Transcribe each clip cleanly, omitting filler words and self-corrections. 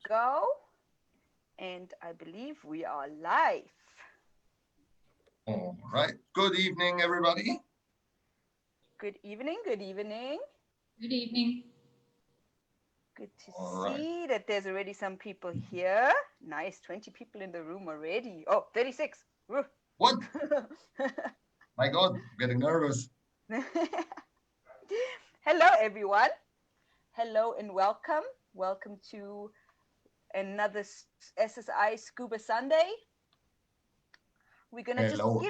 go. And I believe we are live. All right. Good evening, everybody. Good evening. Good evening. Good evening. Good to All right. see that there's already some people here. Nice. 20 people in the room already. Oh, 36. Woo. What? My God, I'm getting nervous. Hello, everyone. Hello and welcome. Welcome to another SSI Scuba Sunday. We're gonna just Hello.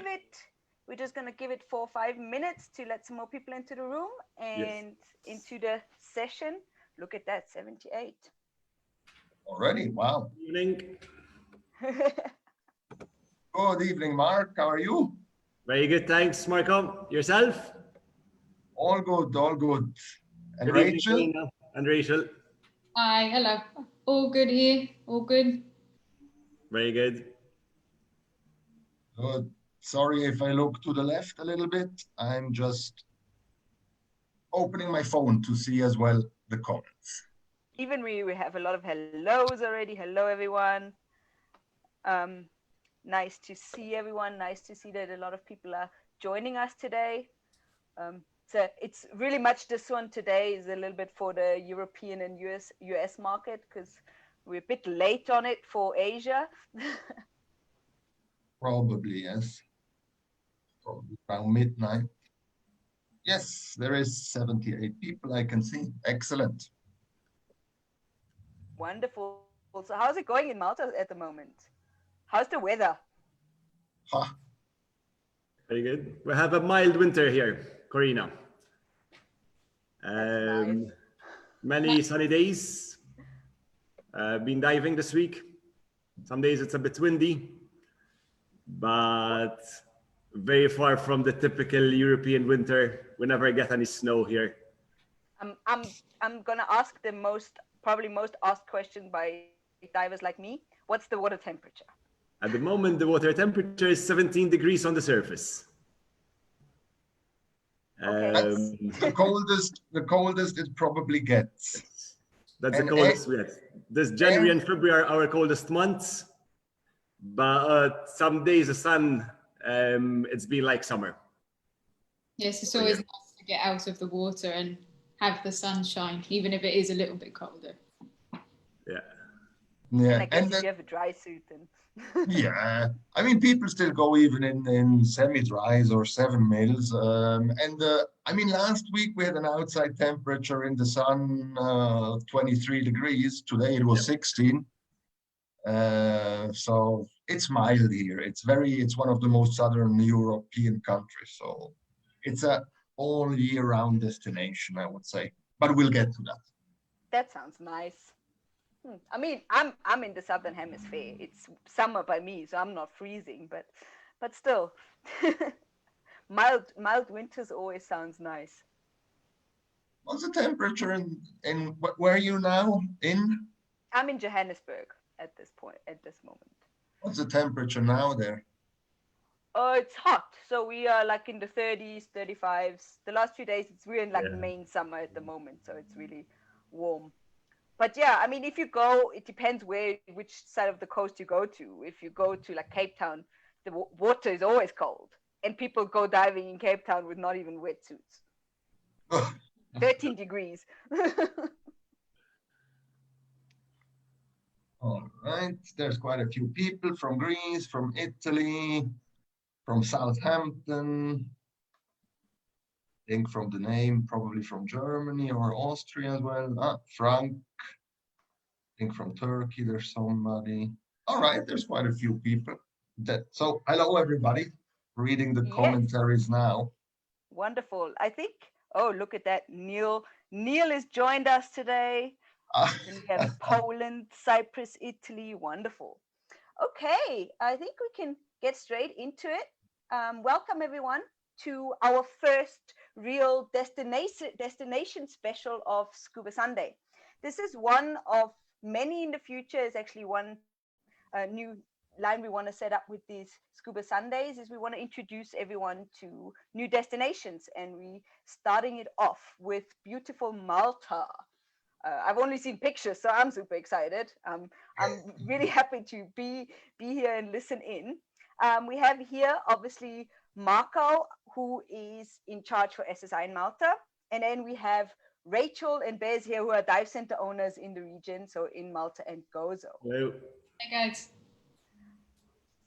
we're just gonna give it 4 or 5 minutes to let some more people into the room and into the session. Look at that, 78. Already? Wow. Evening. Good evening, Mark. How are you? Very good, thanks, Marco. Yourself? All good, all good. And Good evening, Rachel? Karina and Rachel. Hi, hello. All good here, all good. Very good. Good. Sorry if I look to the left a little bit. I'm just opening my phone to see as well the comments. Even we have a lot of hellos already. Hello, everyone. Nice to see everyone. Nice to see that a lot of people are joining us today. So it's really much this one today is a little bit for the European and US market because we're a bit late on it for Asia. Probably, yes. Probably around midnight. Yes, there is 78 people I can see. Excellent. Wonderful. So how's it going in Malta at the moment? How's the weather? Huh. Very good. We have a mild winter here, Corina. Nice. Many sunny days. Been diving this week. Some days it's a bit windy, but very far from the typical European winter. We never get any snow here. I'm gonna ask the probably most asked question by divers like me. What's the water temperature? At the moment, the water temperature is 17 degrees on the surface. Okay. That's the coldest it probably gets. That's And the coldest we get. This January and February are our coldest months, but some days the sun, it's been like summer. Yes, it's always nice to get out of the water and have the sunshine, even if it is a little bit colder. Yeah. Yeah. And I guess if you have a dry suit then. Yeah, I mean, people still go even in semi-dries or 7 mils. I mean, last week we had an outside temperature in the sun, 23 degrees. Today it was 16. So it's mild here. It's one of the most southern European countries. So it's a all year round destination, I would say. But we'll get to that. That sounds nice. I mean, I'm in the southern hemisphere. It's summer by me, so I'm not freezing, but still, mild winters always sounds nice. What's the temperature in where are you now in? I'm in Johannesburg at this moment. What's the temperature now there? Oh, it's hot. So we are like in the 30s, 35s. The last few days, we're in like main summer at the moment, so it's really warm. But yeah, I mean, if you go, it depends which side of the coast you go to. If you go to like Cape Town, the water is always cold, and people go diving in Cape Town with not even wetsuits. 13 degrees. All right, there's quite a few people from Greece, from Italy, from Southampton. I think from the name, probably from Germany or Austria as well. Frank. I think from Turkey, there's somebody. All right, there's quite a few people. So hello, everybody. Reading the commentaries now. Wonderful. I think, oh, look at that. Neil has joined us today. And we have Poland, Cyprus, Italy. Wonderful. Okay, I think we can get straight into it. Welcome, everyone, to our first real destination special of Scuba Sunday. This is one of many in the future. Is actually one new line we want to set up with these Scuba Sundays is we want to introduce everyone to new destinations, and we starting it off with beautiful Malta. I've only seen pictures, so I'm super excited. I'm really happy to be here and listen in. We have here obviously Marco, who is in charge for SSI in Malta, and then we have Rachel and Bez here, who are dive center owners in the region, so in Malta and Gozo. Hello. Hey guys.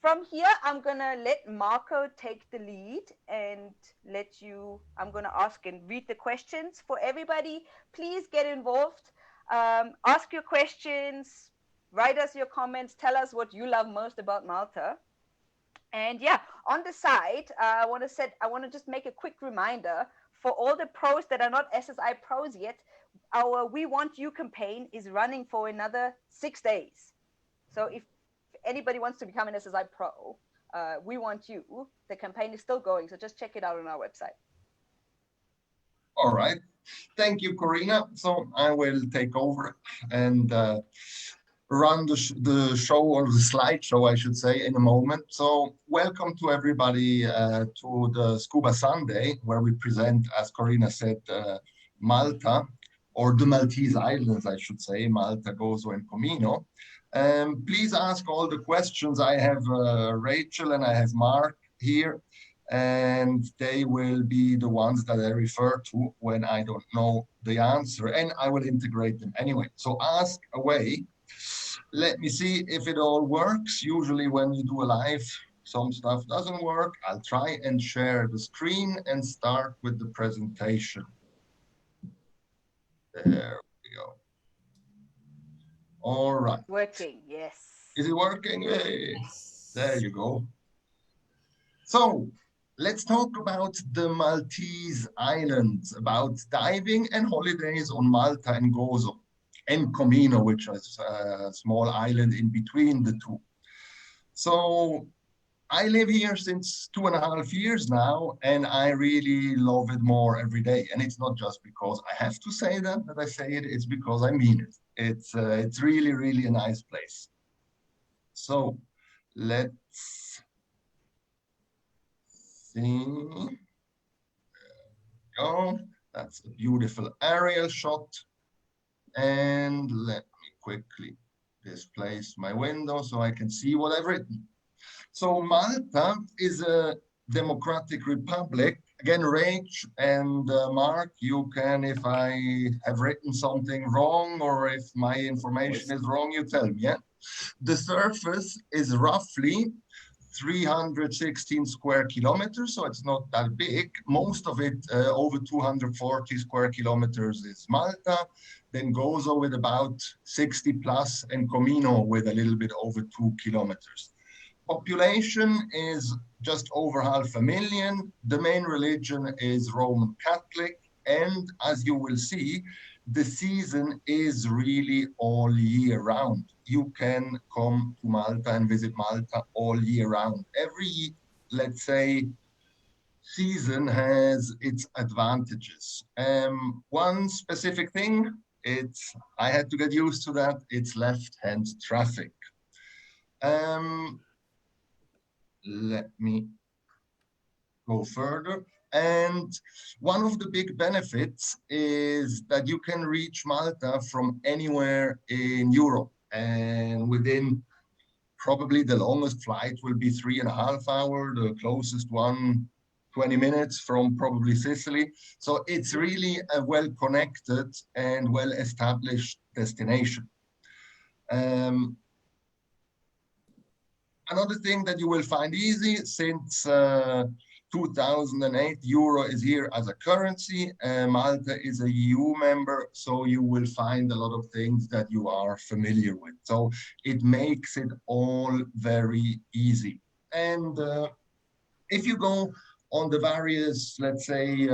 From here, I'm gonna let Marco take the lead and I'm gonna ask and read the questions for everybody. Please get involved. Ask your questions, write us your comments, tell us what you love most about Malta. And yeah, on the side, I want to just make a quick reminder for all the pros that are not SSI pros yet. Our We Want You campaign is running for another 6 days. So if anybody wants to become an SSI pro, We Want You, the campaign is still going. So just check it out on our website. All right. Thank you, Corina. So I will take over and run the show, or the slideshow, I should say, in a moment. So welcome to everybody to the Scuba Sunday, where we present, as Corina said, Malta, or the Maltese Islands, I should say, Malta, Gozo, and Comino. Please ask all the questions. I have Rachel and I have Mark here, and they will be the ones that I refer to when I don't know the answer, and I will integrate them anyway. So ask away. Let me see if it all works. Usually when you do a live, some stuff doesn't work. I'll try and share the screen and start with the presentation. There we go. All right. Working, yes. Is it working? Hey, Yes. there you go. So let's talk about the Maltese Islands, about diving and holidays on Malta and Gozo, and Comino, which is a small island in between the two. So I live here since 2.5 years now, and I really love it more every day. And it's not just because I have to say that I say it, it's because I mean it. It's really, really a nice place. So let's see. There we go. That's a beautiful aerial shot. And let me quickly displace my window so I can see what I've written. So Malta is a democratic republic. Again, Rach and Mark, you can, if I have written something wrong or if my information is wrong, you tell me, yeah? The surface is roughly 316 square kilometers, so it's not that big. Most of it, over 240 square kilometers, is Malta, then Gozo with about 60 plus, and Comino with a little bit over 2 kilometers. Population is just over 500,000. The main religion is Roman Catholic, and as you will see, the season is really all year round. You can come to Malta and visit Malta all year round. Every, let's say, season has its advantages. One specific thing, I had to get used to that, it's left-hand traffic. Let me go further. And one of the big benefits is that you can reach Malta from anywhere in Europe. And within probably the longest flight will be 3.5 hours, the closest one, 20 minutes from probably Sicily. So it's really a well-connected and well-established destination. Another thing that you will find easy, since 2008, euro is here as a currency. Malta is a EU member, so you will find a lot of things that you are familiar with. So it makes it all very easy. And if you go on the various, let's say,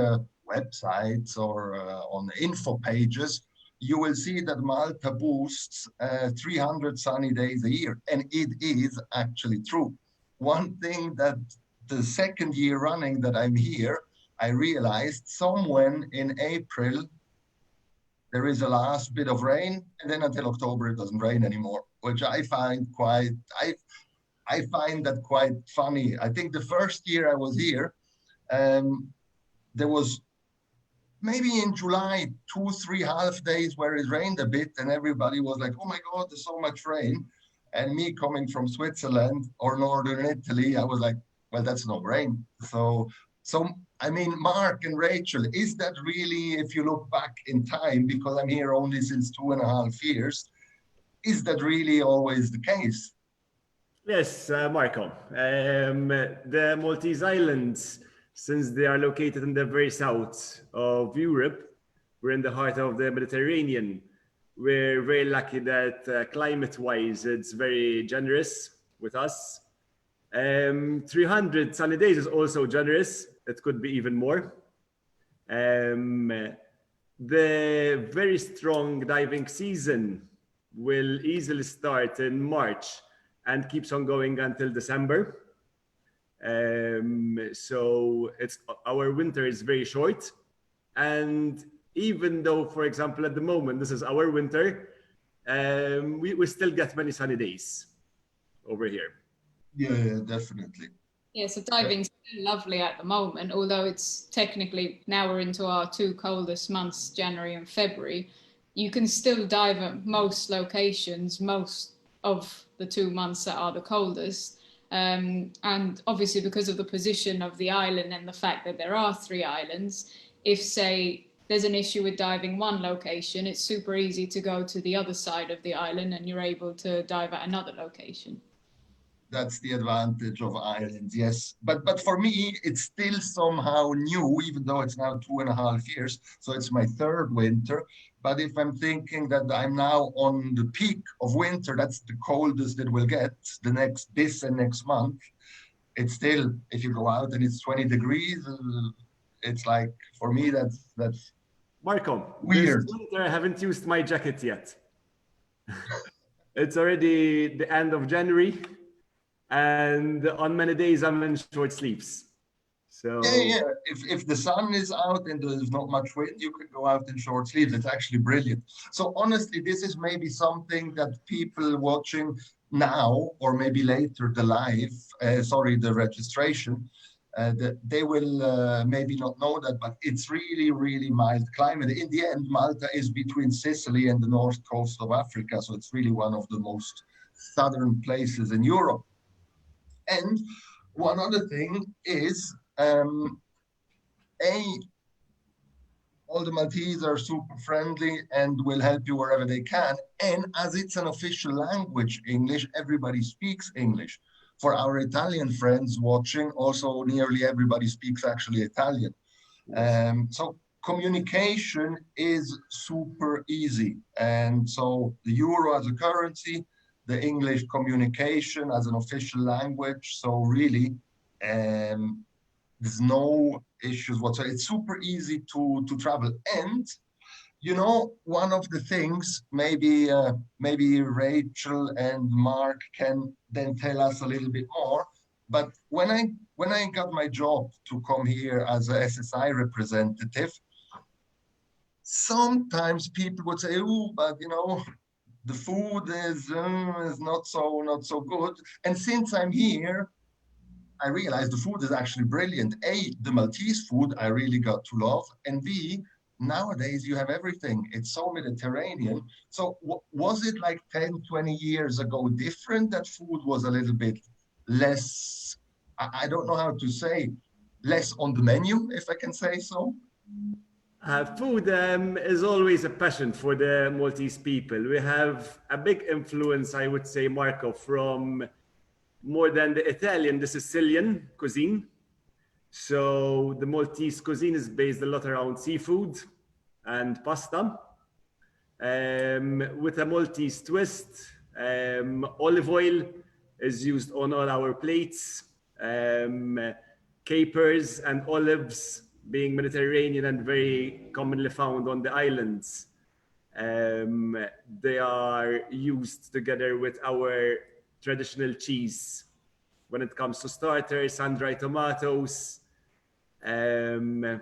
websites or on the info pages, you will see that Malta boasts 300 sunny days a year, and it is actually true. One thing that the second year running that I'm here, I realized somewhere in April, there is a last bit of rain, and then until October, it doesn't rain anymore, which I find quite, I find that quite funny. I think the first year I was here, there was maybe in July, 2, 3 half days where it rained a bit and everybody was like, oh my God, there's so much rain. And me coming from Switzerland or Northern Italy, I was like, well, that's no rain. So I mean, Mark and Rachel, is that really, if you look back in time, because I'm here only since 2.5 years, is that really always the case? Yes, Marco. The Maltese Islands, since they are located in the very south of Europe, we're in the heart of the Mediterranean. We're very lucky that climate-wise, it's very generous with us. 300 sunny days is also generous. It could be even more. The very strong diving season will easily start in March and keeps on going until December. So our winter is very short. And even though, for example, at the moment, this is our winter, we still get many sunny days over here. Yeah, definitely. Yeah, so diving's still lovely at the moment, although it's technically, now we're into our two coldest months, January and February. You can still dive at most locations, most of the 2 months that are the coldest. And obviously because of the position of the island and the fact that there are 3 islands, if say there's an issue with diving one location, it's super easy to go to the other side of the island and you're able to dive at another location. That's the advantage of islands, yes. But for me, it's still somehow new, even though it's now 2.5 years. So it's my 3rd winter. But if I'm thinking that I'm now on the peak of winter, that's the coldest it will get this and next month. It's still, if you go out and it's 20 degrees, it's like, for me, that's Marco, weird. This winter I haven't used my jacket yet. It's already the end of January. And on many days I'm in short sleeves. So yeah. If the sun is out and there's not much wind, you can go out in short sleeves. It's actually brilliant. So honestly, this is maybe something that people watching now or maybe later the registration, they will maybe not know that, but it's really, really mild climate. In the end, Malta is between Sicily and the north coast of Africa. So it's really one of the most southern places in Europe. And one other thing is, all the Maltese are super friendly and will help you wherever they can. And as it's an official language, English, everybody speaks English. For our Italian friends watching, also nearly everybody speaks actually Italian. So communication is super easy. And so the euro as a currency, the English communication as an official language. So really, there's no issues whatsoever. It's super easy to travel. And, you know, one of the things, maybe Rachel and Mark can then tell us a little bit more. But when I got my job to come here as a SSI representative, sometimes people would say, "Oh, but you know, the food is not so good." And since I'm here, I realized the food is actually brilliant. A, the Maltese food I really got to love, and B, nowadays you have everything. It's so Mediterranean. So was it like 10, 20 years ago different, that food was a little bit less, I don't know how to say, less on the menu, if I can say so? food is always a passion for the Maltese people. We have a big influence, I would say, Marco, from more than the Italian, the Sicilian cuisine. So the Maltese cuisine is based a lot around seafood and pasta. With a Maltese twist, olive oil is used on all our plates. Capers and olives being Mediterranean and very commonly found on the islands. They are used together with our traditional cheese when it comes to starters, sun-dried tomatoes, a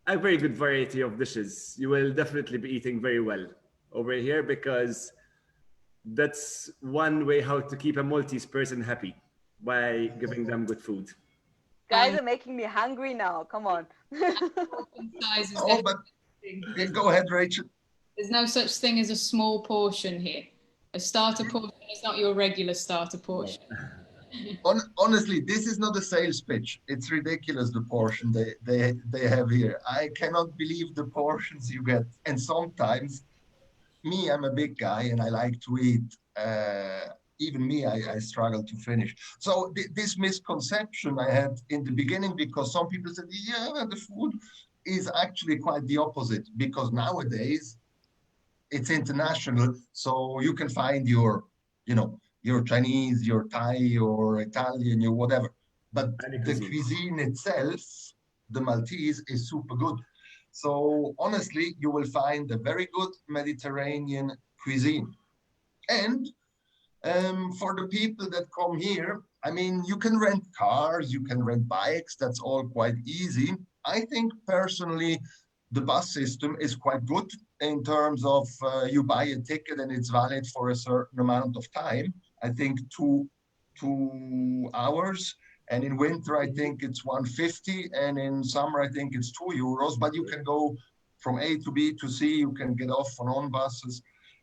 very good variety of dishes. You will definitely be eating very well over here, because that's one way how to keep a Maltese person happy, by giving them good food. guys are making me hungry now. Come on. Size is Oh, but go ahead, Rachel. There's no such thing as a small portion here. A starter portion is not your regular starter portion. Honestly, this is not a sales pitch. It's ridiculous, the portion they have here. I cannot believe the portions you get. And sometimes, me, I'm a big guy and I like to eat. Even me, I struggle to finish. So this misconception I had in the beginning, because some people said, yeah, the food is actually quite the opposite, because nowadays it's international. So you can find your, your Chinese, your Thai, your Italian, your whatever. But the cuisine itself, the Maltese, is super good. So honestly, you will find a very good Mediterranean cuisine. And for the people that come here, I mean, you can rent cars, you can rent bikes, that's all quite easy. I think personally, the bus system is quite good in terms of you buy a ticket and it's valid for a certain amount of time. I think two hours. And in winter, I think it's 150. And in summer, I think it's €2. But you can go from A to B to C. You can get off on buses.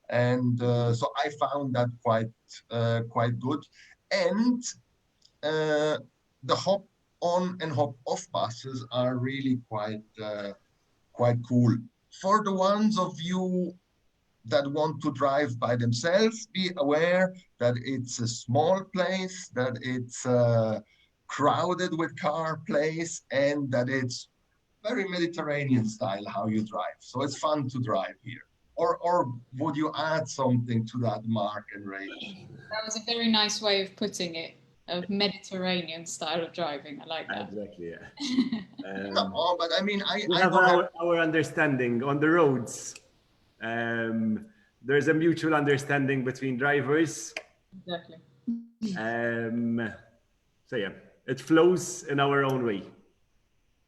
And so I found that quite good. And the hop on and hop off buses are really quite cool. For the ones of you that want to drive by themselves, be aware that it's a small place, that it's crowded with car place, and that it's very Mediterranean style how you drive. So it's fun to drive here. Or would you add something to that, Mark and Rach? That was a very nice way of putting it. A Mediterranean style of driving. I like that. Exactly, yeah. No, but I mean, we have our understanding on the roads. There's a mutual understanding between drivers. Exactly. So yeah, it flows in our own way.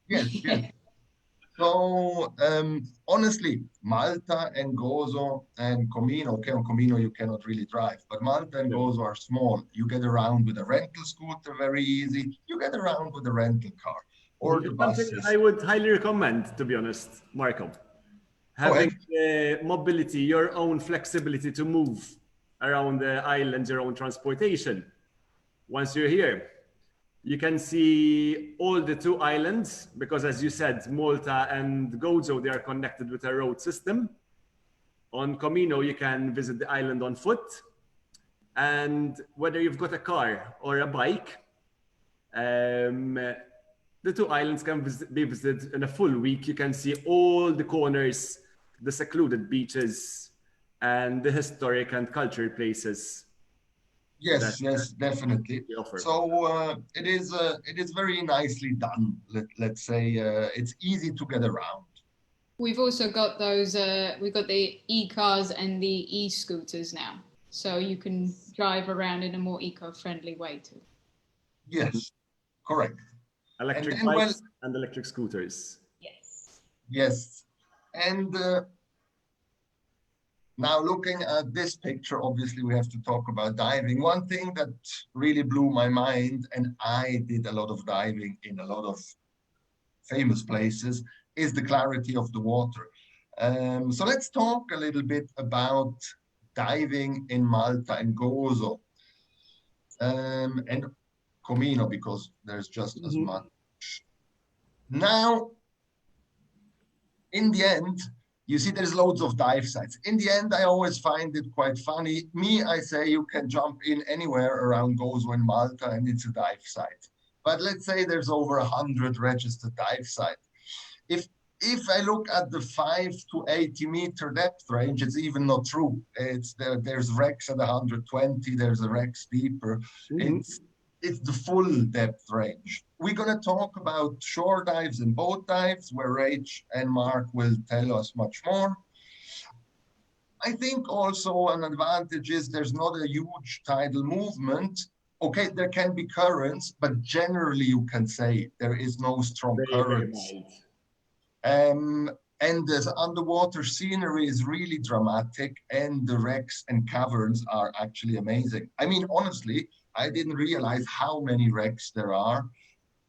Yes, yes. So honestly, Malta and Gozo and Comino, okay, on Comino you cannot really drive, but Malta and Gozo are small. You get around with a rental scooter very easy. You get around with a rental car or the buses. Something I would highly recommend, to be honest, Marco. Having mobility, your own flexibility to move around the island, your own transportation. Once you're here, you can see all the two islands because, as you said, Malta and Gozo, they are connected with a road system. On Comino, you can visit the island on foot. And whether you've got a car or a bike, the two islands can be visited in a full week. You can see all the corners, the secluded beaches, and the historic and cultural places. Yes, yes, definitely. So it is very nicely done. Let's say it's easy to get around. We've also got those. We've got the e-cars and the e-scooters now, so you can drive around in a more eco-friendly way too. Yes, correct. Electric bikes and electric scooters. Yes. Yes, and. Now, looking at this picture, obviously, we have to talk about diving. One thing that really blew my mind, and I did a lot of diving in a lot of famous places, is the clarity of the water. So let's talk a little bit about diving in Malta and Gozo and Comino, because there's just as much. Now, in the end, you see, there's loads of dive sites. In the end, I always find it quite funny. Me, I say you can jump in anywhere around Gozo in Malta and it's a dive site. But let's say there's over 100 registered dive sites. If I look at the 5 to 80 meter depth range, it's even not true. There's wrecks at 120, there's a wrecks deeper. It's the full depth range. We're going to talk about shore dives and boat dives, where Rach and Mark will tell us much more. I think also an advantage is there's not a huge tidal movement. Okay, there can be currents, but generally you can say there is no strong currents. And the underwater scenery is really dramatic, and the wrecks and caverns are actually amazing. I mean, honestly, I didn't realize how many wrecks there are.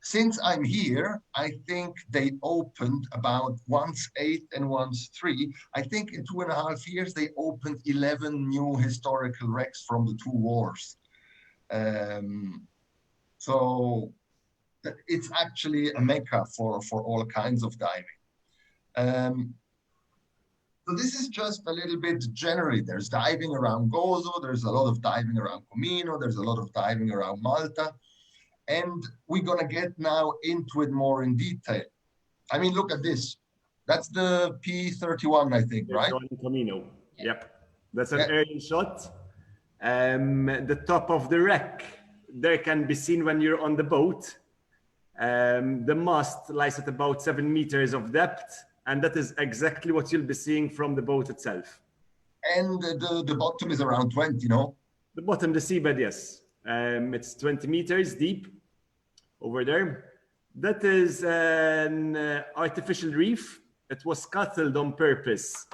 since I'm here, I think they opened about once 8 and once 3. I think in 2.5 years, they opened 11 new historical wrecks from the 2 wars. So it's actually a mecca for all kinds of diving. So this is just a little bit generally. There's diving around Gozo, there's a lot of diving around Comino, there's a lot of diving around Malta. And we're going to get now into it more in detail. I mean, look at this. That's the P31, I think, right? Comino. Yep. That's an aerial shot. The top of the wreck, there can be seen when you're on the boat. The mast lies at about 7 meters of depth, and that is exactly what you'll be seeing from the boat itself. And the bottom is around 20, no? The bottom, the seabed, yes. It's 20 meters deep over there. That is an artificial reef. It was scuttled on purpose,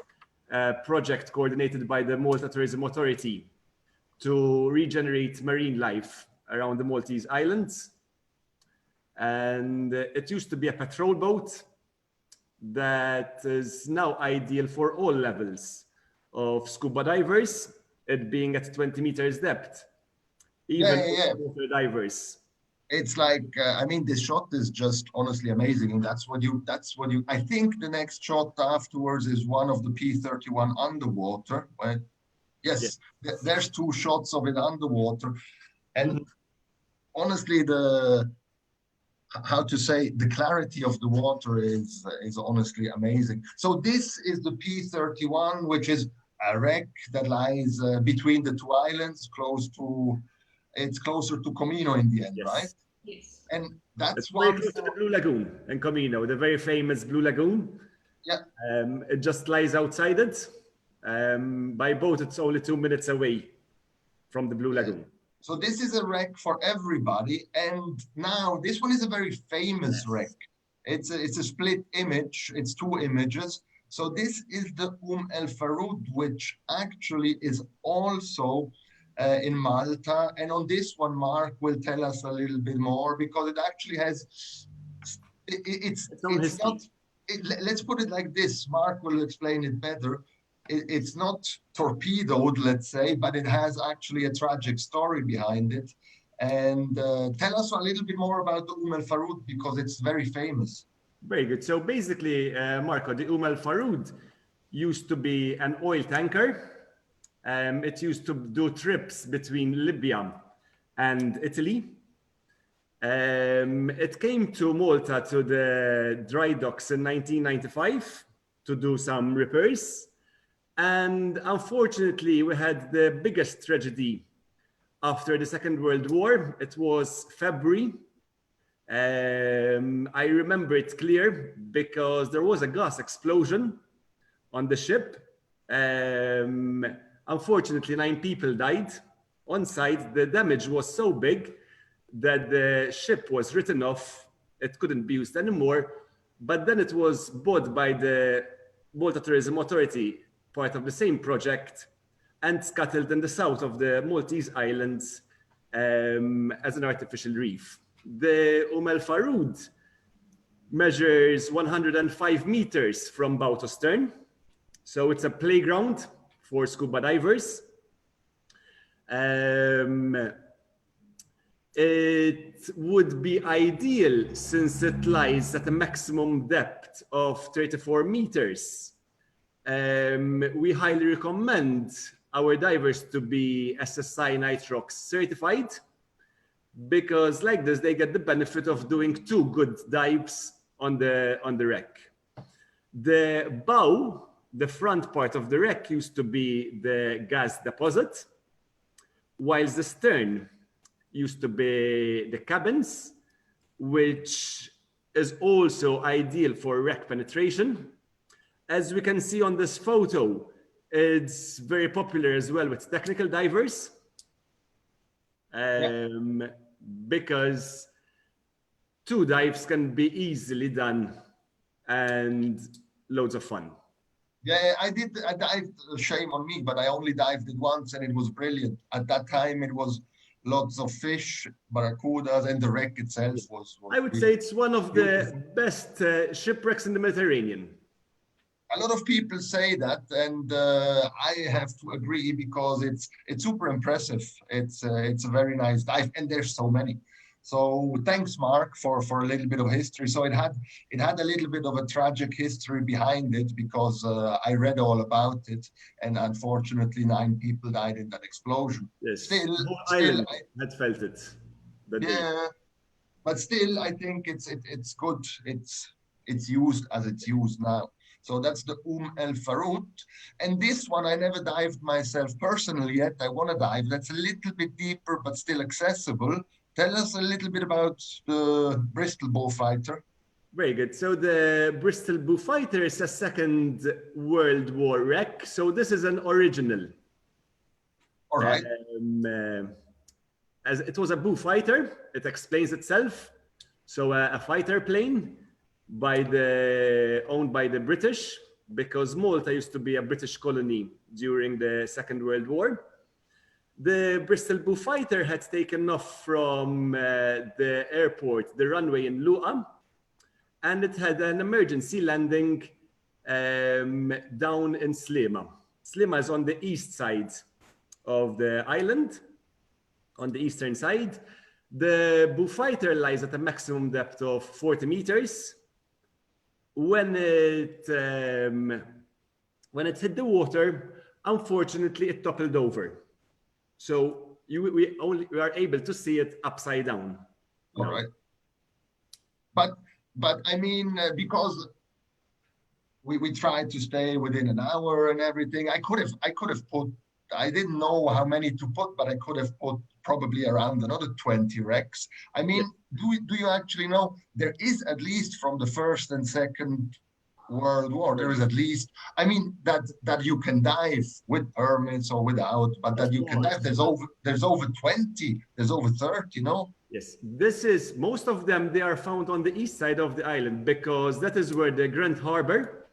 a project coordinated by the Malta Tourism Authority to regenerate marine life around the Maltese islands. And it used to be a patrol boat that is now ideal for all levels of scuba divers, it being at 20 meters depth. Even water divers. It's like, I mean, this shot is just honestly amazing. And that's what you, I think the next shot afterwards is one of the P31 underwater. Right? Yes, there's 2 shots of it underwater. And honestly, how to say, the clarity of the water is honestly amazing. So this is the P31, which is a wreck that lies between the 2 islands, it's closer to Comino in the end, right? Yes. And that's it's very close to the Blue Lagoon in Comino, the very famous Blue Lagoon. Yeah. It just lies outside it. By boat, it's only 2 minutes away from the Blue Lagoon. So this is a wreck for everybody. And now this one is a very famous wreck. It's a split image. It's 2 images. So this is the El Faroud, which actually is also in Malta. And on this one, Mark will tell us a little bit more because it actually has, it's not, let's put it like this. Mark will explain it better. It's not torpedoed, let's say, but it has actually a tragic story behind it. And tell us a little bit more about the El Faroud because it's very famous. Very good. So basically, Marco, the El Faroud used to be an oil tanker. It used to do trips between Libya and Italy. It came to Malta to the dry docks in 1995 to do some repairs. And unfortunately, we had the biggest tragedy after the Second World War. It was February. I remember it clear because there was a gas explosion on the ship. Unfortunately, 9 people died on site. The damage was so big that the ship was written off. It couldn't be used anymore. But then it was bought by the Malta Tourism Authority, part of the same project, and scuttled in the south of the Maltese islands as an artificial reef. The El Faroud measures 105 meters from bow to stern. So it's a playground for scuba divers. It would be ideal since it lies at a maximum depth of 34 meters. We highly recommend our divers to be SSI Nitrox certified because like this, they get the benefit of doing 2 good dives on the wreck. The bow, the front part of the wreck used to be the gas deposit, whilst the stern used to be the cabins, which is also ideal for wreck penetration. As we can see on this photo, it's very popular as well with technical divers because 2 dives can be easily done and loads of fun. Yeah, I dived, shame on me, but I only dived it once and it was brilliant. At that time, it was lots of fish, barracudas, and the wreck itself was I would really say it's one of beautiful. the best shipwrecks in the Mediterranean. A lot of people say that, and I have to agree because it's super impressive. It's a very nice dive, and there's so many. So thanks, Mark, for a little bit of history. So it had a little bit of a tragic history behind it because I read all about it, and unfortunately 9 people died in that explosion. Yes, Still, the whole still, island had felt it that day. yeah, but still, I think it's good. It's used as it's used now. So that's the El Farout. And this one, I never dived myself personally yet. I want to dive. That's a little bit deeper, but still accessible. Tell us a little bit about the Bristol Bullfighter. Very good. So the Bristol Bullfighter is a Second World War wreck. So this is an original. All right. As it was a Bullfighter, it explains itself. So a fighter plane owned by the British, because Malta used to be a British colony during the Second World War. The Bristol Bullfighter had taken off from the airport, the runway in Luqa, and it had an emergency landing down in Slima. Slima is on the east side of the island, on the eastern side. The Bullfighter lies at a maximum depth of 40 meters. When it hit the water, unfortunately, it toppled over. So we are able to see it upside down. All right. But I mean, because we tried to stay within an hour and everything, I could have put, I didn't know how many to put, but I could have put probably around another 20 wrecks. I mean, do you actually know there is at least from the First and Second World War, there is at least, I mean, that you can dive with permits or without, but that you can dive, there's over 20, there's over 30, no? Yes, this is, most of them, they are found on the east side of the island because that is where the Grand Harbor,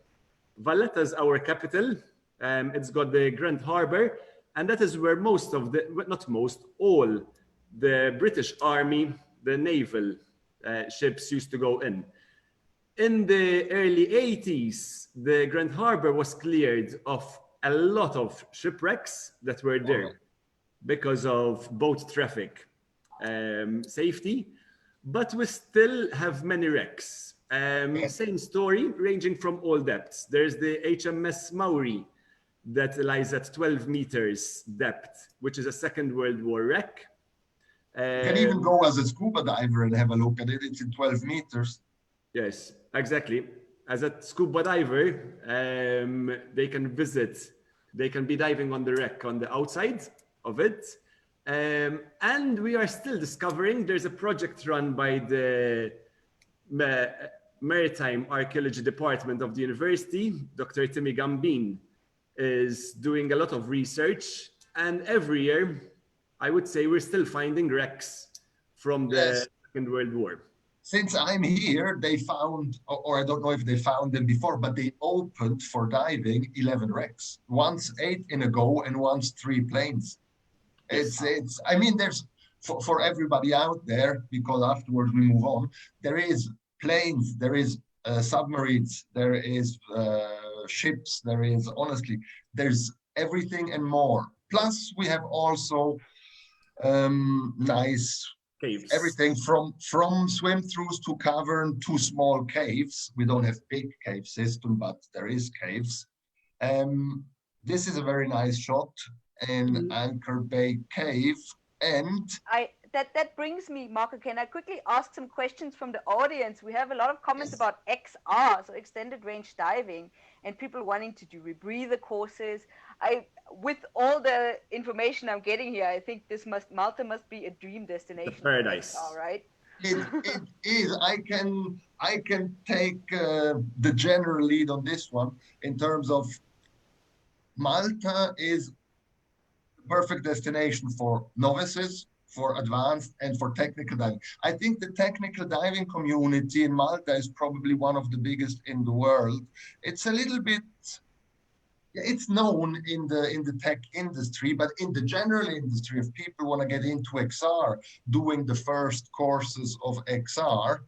Valletta is our capital. It's got the Grand Harbor, and that is where most of the, not most, all the British Army, the naval ships used to go in. In the early 80s, the Grand Harbor was cleared of a lot of shipwrecks that were there because of boat traffic safety, but we still have many wrecks. Same story, ranging from all depths. There's the HMS Maori that lies at 12 meters depth, which is a Second World War wreck. You can even go as a scuba diver and have a look at it. It's in 12 meters. Yes, exactly. As a scuba diver, they can be diving on the wreck on the outside of it. And we are still discovering, there's a project run by the Maritime Archaeology Department of the university. Dr. Timmy Gambin is doing a lot of research, and every year, I would say we're still finding wrecks from the Second World War. Since I'm here, they found, or I don't know if they found them before, but they opened for diving 11 wrecks. Once 8 in a go and once 3 planes. It's I mean, there's, for everybody out there, because afterwards we move on, there is planes, there is submarines, there is ships, there is, honestly, there's everything and more. Plus, we have also nice caves. Everything from swim-throughs to cavern to small caves. We don't have big cave system, but there is caves. This is a very nice shot in Anchor Bay Cave. And that brings me, Marco, can I quickly ask some questions from the audience? We have a lot of comments about XR, so extended range diving, and people wanting to do rebreather courses. With all the information I'm getting here, I think Malta must be a dream destination. The paradise. All right. It is. I can take the general lead on this one in terms of Malta is the perfect destination for novices, for advanced, and for technical diving. I think the technical diving community in Malta is probably one of the biggest in the world. It's a little bit it's known in the tech industry, but in the general industry, if people want to get into XR, doing the first courses of XR,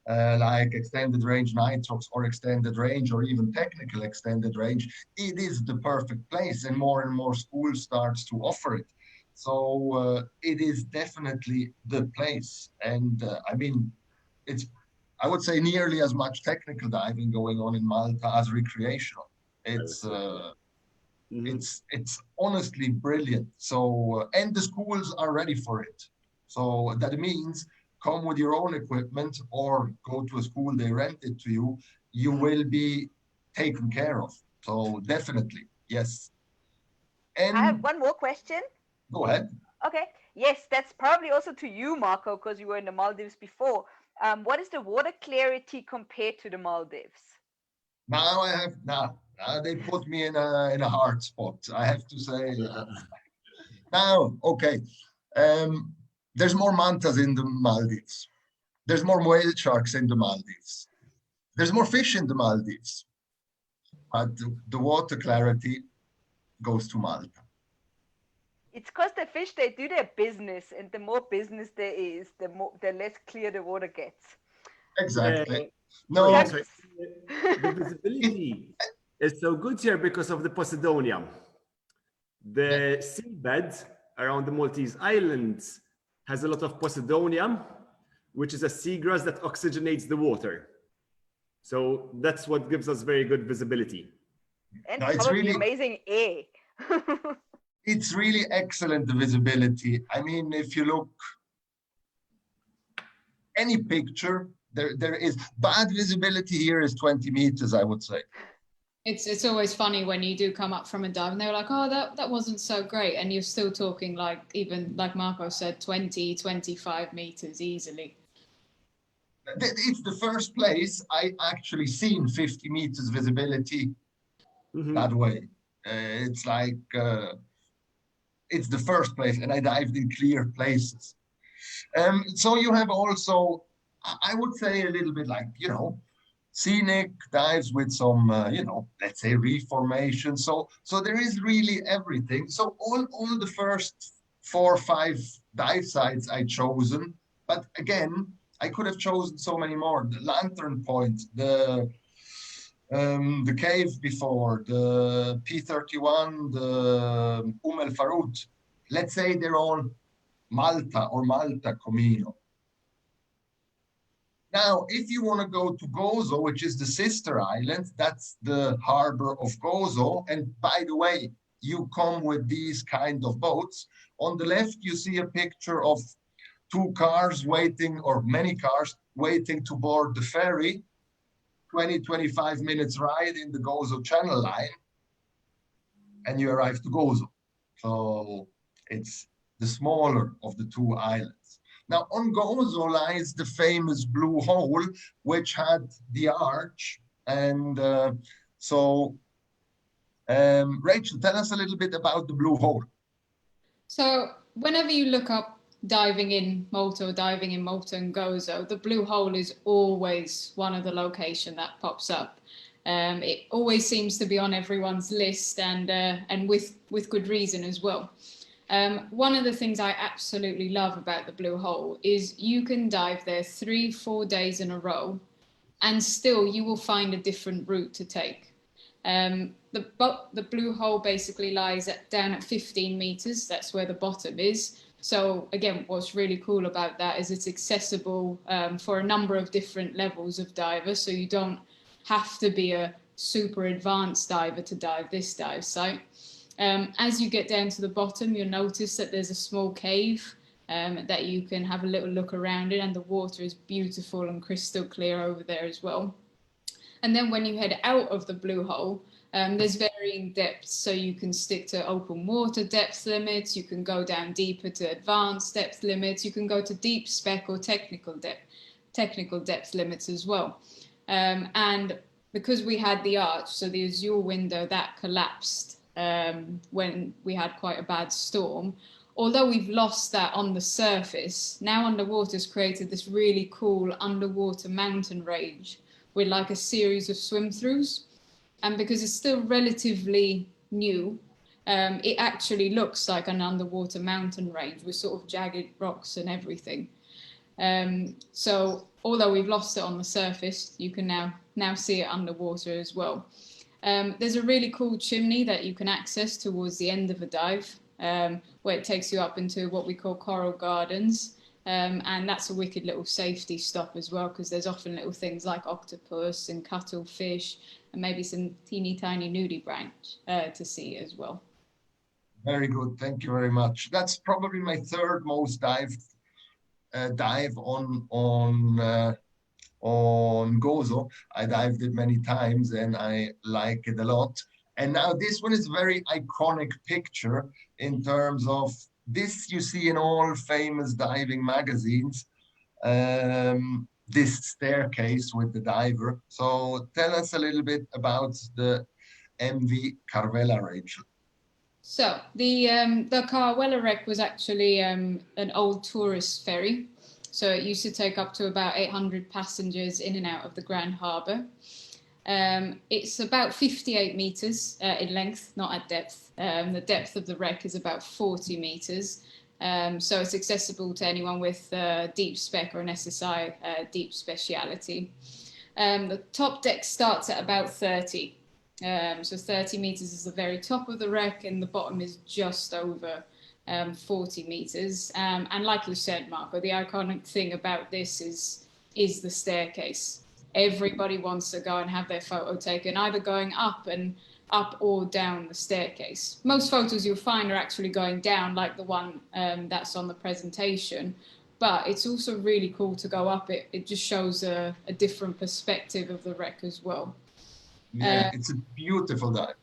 like extended range nitrox or extended range or even technical extended range, it is the perfect place, and more schools starts to offer it. So it is definitely the place. And I mean, it's, I would say, nearly as much technical diving going on in Malta as recreational. It's it's honestly brilliant. So and the schools are ready for it. So that means come with your own equipment or go to a school, they rent it to you. You will be taken care of. So definitely, yes. I have And one more question. go ahead. Okay. Yes, that's probably also to you, Marco, because you were in the Maldives before. What is the water clarity compared to the Maldives? Now I have now they put me in a hard spot. I have to say now. Okay, there's more mantas in the Maldives. There's more whale sharks in the Maldives. There's more fish in the Maldives. But the water clarity goes to Malta. It's because the fish, they do their business, and the more business there is, the less clear the water gets. Exactly. No, No, the visibility is so good here because of the Posidonia. The seabed around the Maltese islands has a lot of Posidonia, which is a seagrass that oxygenates the water. So that's what gives us very good visibility. And no, it's probably really amazing air. it's really excellent, the visibility. I mean, if you look any picture, there is bad visibility here is 20 meters, I would say. It's always funny when you do come up from a dive and they're like, oh, that wasn't so great. And you're still talking like, even like Marco said, 20, 25 meters easily. It's the first place I actually seen 50 meters visibility that way. It's like, it's the first place, and I dived in clear places. So you have also, I would say, a little bit like, scenic dives with some, let's say reformation. So there is really everything. So all the first 4 or 5 dive sites I chosen, but again, I could have chosen so many more. The Lantern Point, the cave before, the P31, the El Farout. Let's say they're all Malta or Malta Comino. Now, if you want to go to Gozo, which is the sister island, that's the harbor of Gozo. And by the way, you come with these kind of boats. On the left, you see a picture of 2 cars waiting, or many cars waiting to board the ferry. 20, 25 minutes ride in the Gozo Channel line, and you arrive to Gozo. So it's the smaller of the 2 islands. Now, on Gozo lies the famous Blue Hole, which had the arch. And Rachel, tell us a little bit about the Blue Hole. So whenever you look up diving in Malta or diving in Malta and Gozo, the Blue Hole is always one of the location that pops up. It always seems to be on everyone's list, and with good reason as well. One of the things I absolutely love about the Blue Hole is you can dive there 3-4 days in a row, and still you will find a different route to take. The Blue Hole basically lies down at 15 meters. That's where the bottom is. So again, what's really cool about that is it's accessible for a number of different levels of divers. So you don't have to be a super advanced diver to dive this dive site. As you get down to the bottom, you'll notice that there's a small cave that you can have a little look around in, and the water is beautiful and crystal clear over there as well. And then when you head out of the Blue Hole, there's varying depths, so you can stick to open water depth limits, you can go down deeper to advanced depth limits, you can go to deep spec or technical depth limits as well. And because we had the arch, so the Azure window, that collapsed when we had quite a bad storm. Although we've lost that on the surface, now underwater's created this really cool underwater mountain range with like a series of swim throughs. And because it's still relatively new, it actually looks like an underwater mountain range with sort of jagged rocks and everything. So although we've lost it on the surface, you can now see it underwater as well. There's a really cool chimney that you can access towards the end of a dive, where it takes you up into what we call coral gardens. And that's a wicked little safety stop as well, because there's often little things like octopus and cuttlefish and maybe some teeny tiny nudibranch to see as well. Very good. Thank you very much. That's probably my third most dive on Gozo. I dived it many times and I like it a lot. And now this one is a very iconic picture in terms of this you see in all famous diving magazines, this staircase with the diver. So tell us a little bit about the MV Carvela, Rachel. So the Carvela wreck was actually an old tourist ferry. So it used to take up to about 800 passengers in and out of the Grand Harbour. It's about 58 meters in length, not at depth. The depth of the wreck is about 40 meters. So it's accessible to anyone with deep spec or an SSI deep speciality. The top deck starts at about 30. So 30 meters is the very top of the wreck, and the bottom is just over 40 meters. And like you said, Marco, the iconic thing about this is the staircase. Everybody wants to go and have their photo taken, either going up or down the staircase. Most photos you'll find are actually going down, like the one that's on the presentation. But it's also really cool to go up. It just shows a different perspective of the wreck as well. Yeah, it's a beautiful dive.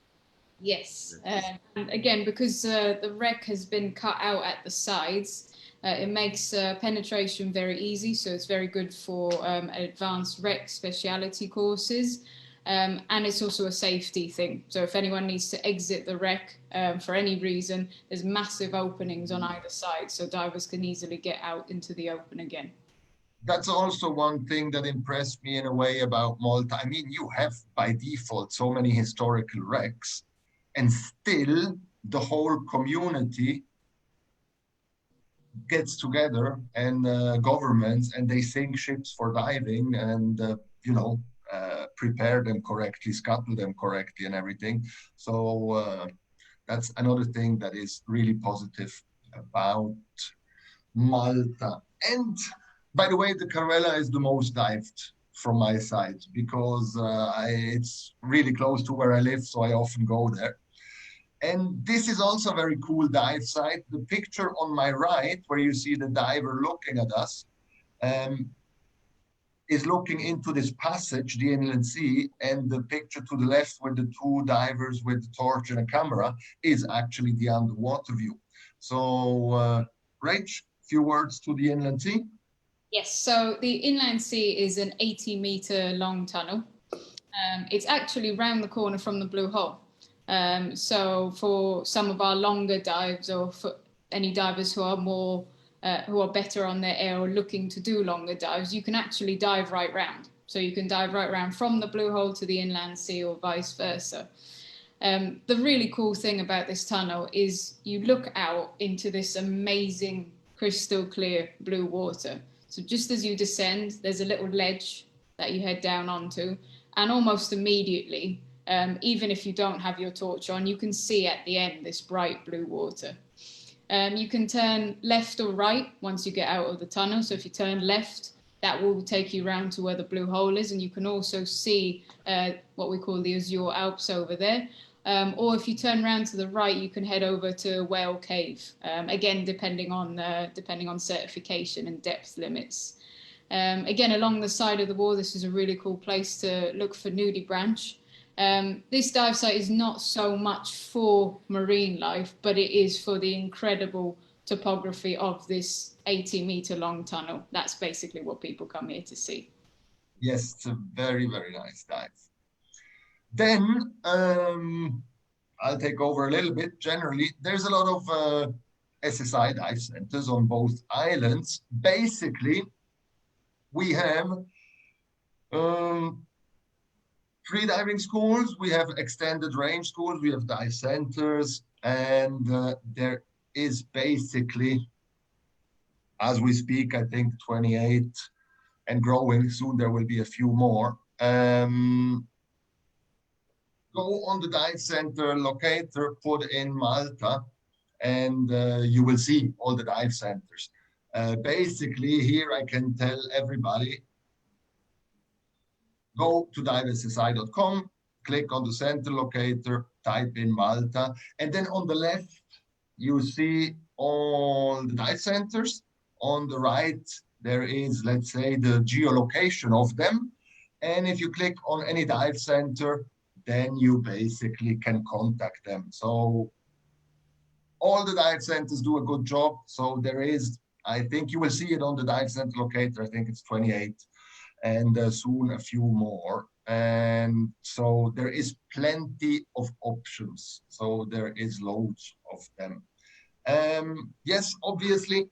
Yes, and again, because the wreck has been cut out at the sides, it makes penetration very easy. So it's very good for advanced wreck speciality courses, and it's also a safety thing. So if anyone needs to exit the wreck for any reason, there's massive openings on either side, so divers can easily get out into the open again. That's also one thing that impressed me in a way about Malta. I mean, you have by default so many historical wrecks, and still the whole community gets together and governments, and they sink ships for diving and, prepare them correctly, scuttle them correctly and everything. So that's another thing that is really positive about Malta. And by the way, the Carvela is the most dived from my side because it's really close to where I live, so I often go there. And this is also a very cool dive site. The picture on my right, where you see the diver looking at us, is looking into this passage, the inland sea, and the picture to the left with the two divers with the torch and a camera is actually the underwater view. So, Rach, few words to the inland sea. Yes, so the inland sea is an 80-meter long tunnel. It's actually round the corner from the Blue Hole. So for some of our longer dives, or for any divers who are better on their air or looking to do longer dives, you can actually dive right round. So you can dive right round from the Blue Hole to the inland sea or vice versa. The really cool thing about this tunnel is you look out into this amazing crystal clear blue water. So just as you descend, there's a little ledge that you head down onto, and almost immediately, even if you don't have your torch on, you can see at the end this bright blue water. You can turn left or right once you get out of the tunnel. So if you turn left, that will take you round to where the Blue Hole is, and you can also see what we call the Azure Alps over there. Or if you turn around to the right, you can head over to Whale Cave, again, depending on certification and depth limits. Again, along the side of the wall, this is a really cool place to look for nudibranch. This dive site is not so much for marine life, but it is for the incredible topography of this 80-meter long tunnel. That's basically what people come here to see. Yes, it's a very, very nice dive. Then I'll take over a little bit. Generally, there's a lot of SSI dive centers on both islands. Basically, we have free diving schools, we have extended range schools, we have dive centers, and there is basically, as we speak, I think 28 and growing. Soon there will be a few more. Go on the dive center locator, put in Malta, and you will see all the dive centers. Basically, here I can tell everybody, go to divessi.com, click on the center locator, type in Malta, and then on the left, you see all the dive centers. On the right, there is, let's say, the geolocation of them. And if you click on any dive center, then you basically can contact them. So all the dive centers do a good job. So there is, I think you will see it on the dive center locator. I think it's 28 and soon a few more. And so there is plenty of options. So there is loads of them. Yes, obviously.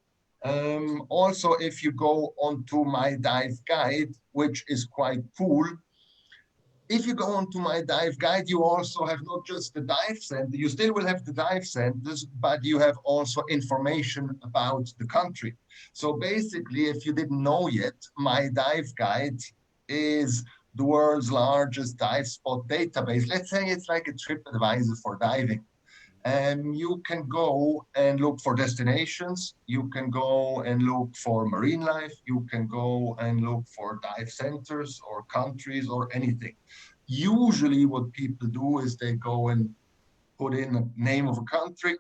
Also, if you go onto my dive guide, which is quite cool, if you go onto my dive guide, you also have not just the dive center, you still will have the dive centers, but you have also information about the country. So basically, if you didn't know yet, my dive guide is the world's largest dive spot database. Let's say it's like a TripAdvisor for diving. And you can go and look for destinations. You can go and look for marine life. You can go and look for dive centers or countries or anything. Usually what people do is they go and put in a name of a country,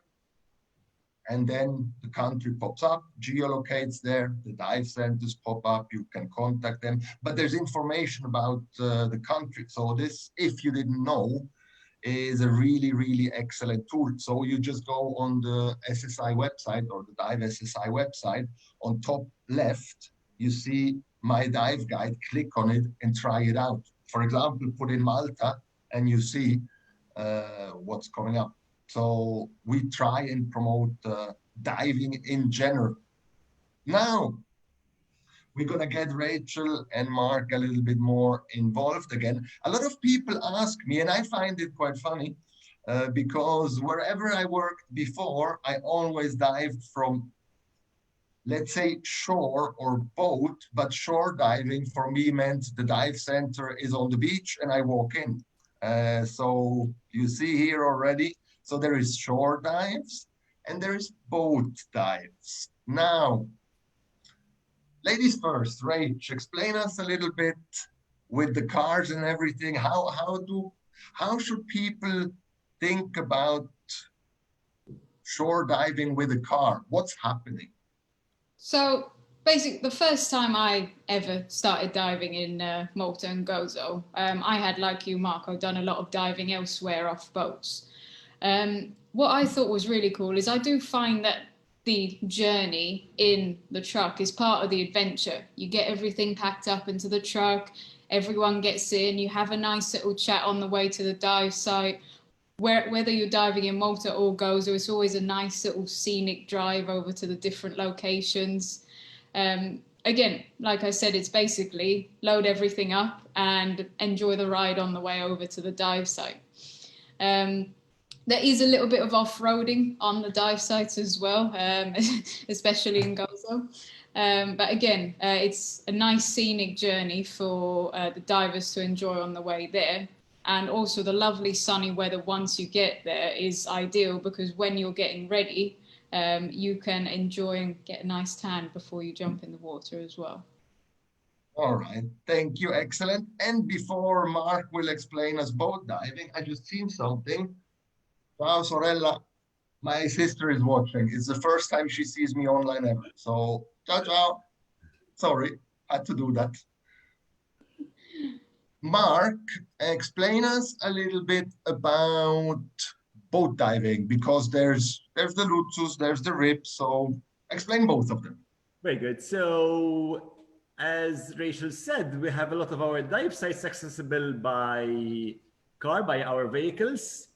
and then the country pops up, geolocates there, the dive centers pop up, you can contact them, but there's information about the country. So this, if you didn't know, is a really, really excellent tool. So you just go on the SSI website or the Dive SSI website. On top left, you see my dive guide, click on it and try it out. For example, put in Malta and you see what's coming up. So we try and promote diving in general. Now, we're going to get Rachel and Mark a little bit more involved again. A lot of people ask me, and I find it quite funny, because wherever I worked before, I always dived from, let's say, shore or boat, but shore diving for me meant the dive center is on the beach and I walk in. So you see here already, so there is shore dives and there is boat dives. Now, ladies first, Rach, explain us a little bit with the cars and everything. How should people think about shore diving with a car? What's happening? So basically, the first time I ever started diving in Malta and Gozo, I had, like you, Marco, done a lot of diving elsewhere off boats. What I thought was really cool is I do find that the journey in the truck is part of the adventure. You get everything packed up into the truck, everyone gets in, you have a nice little chat on the way to the dive site. Whether you're diving in Malta or Gozo, it's always a nice little scenic drive over to the different locations. Again, like I said, it's basically load everything up and enjoy the ride on the way over to the dive site. There is a little bit of off-roading on the dive sites as well, especially in Gozo. But again, it's a nice scenic journey for the divers to enjoy on the way there. And also the lovely sunny weather once you get there is ideal, because when you're getting ready, you can enjoy and get a nice tan before you jump in the water as well. All right, thank you, excellent. And before Mark will explain us boat diving, I just seen something. Ciao, sorella. My sister is watching. It's the first time she sees me online ever. So, ciao, ciao. Sorry, had to do that. Mark, explain us a little bit about boat diving, because there's the Lutzus, there's the Rip. So explain both of them. Very good. So as Rachel said, we have a lot of our dive sites accessible by car, by our vehicles.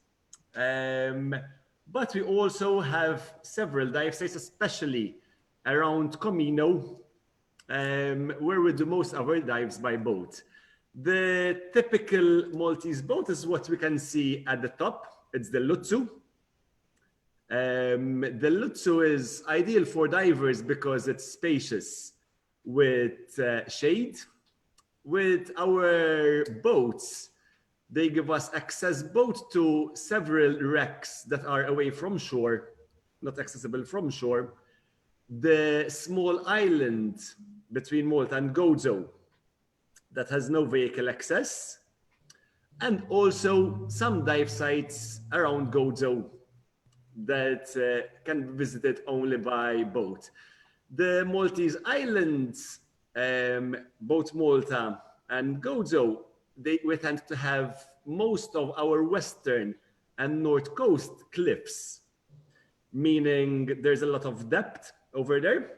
But we also have several dive sites, especially around Comino, where we do most of our dives by boat. The typical Maltese boat is what we can see at the top. It's the Lutsu. The Lutsu is ideal for divers because it's spacious with shade. With our boats, they give us access both to several wrecks that are away from shore, not accessible from shore. The small island between Malta and Gozo that has no vehicle access, and also some dive sites around Gozo that can be visited only by boat. The Maltese islands, both Malta and Gozo, we tend to have most of our western and north coast cliffs, meaning there's a lot of depth over there.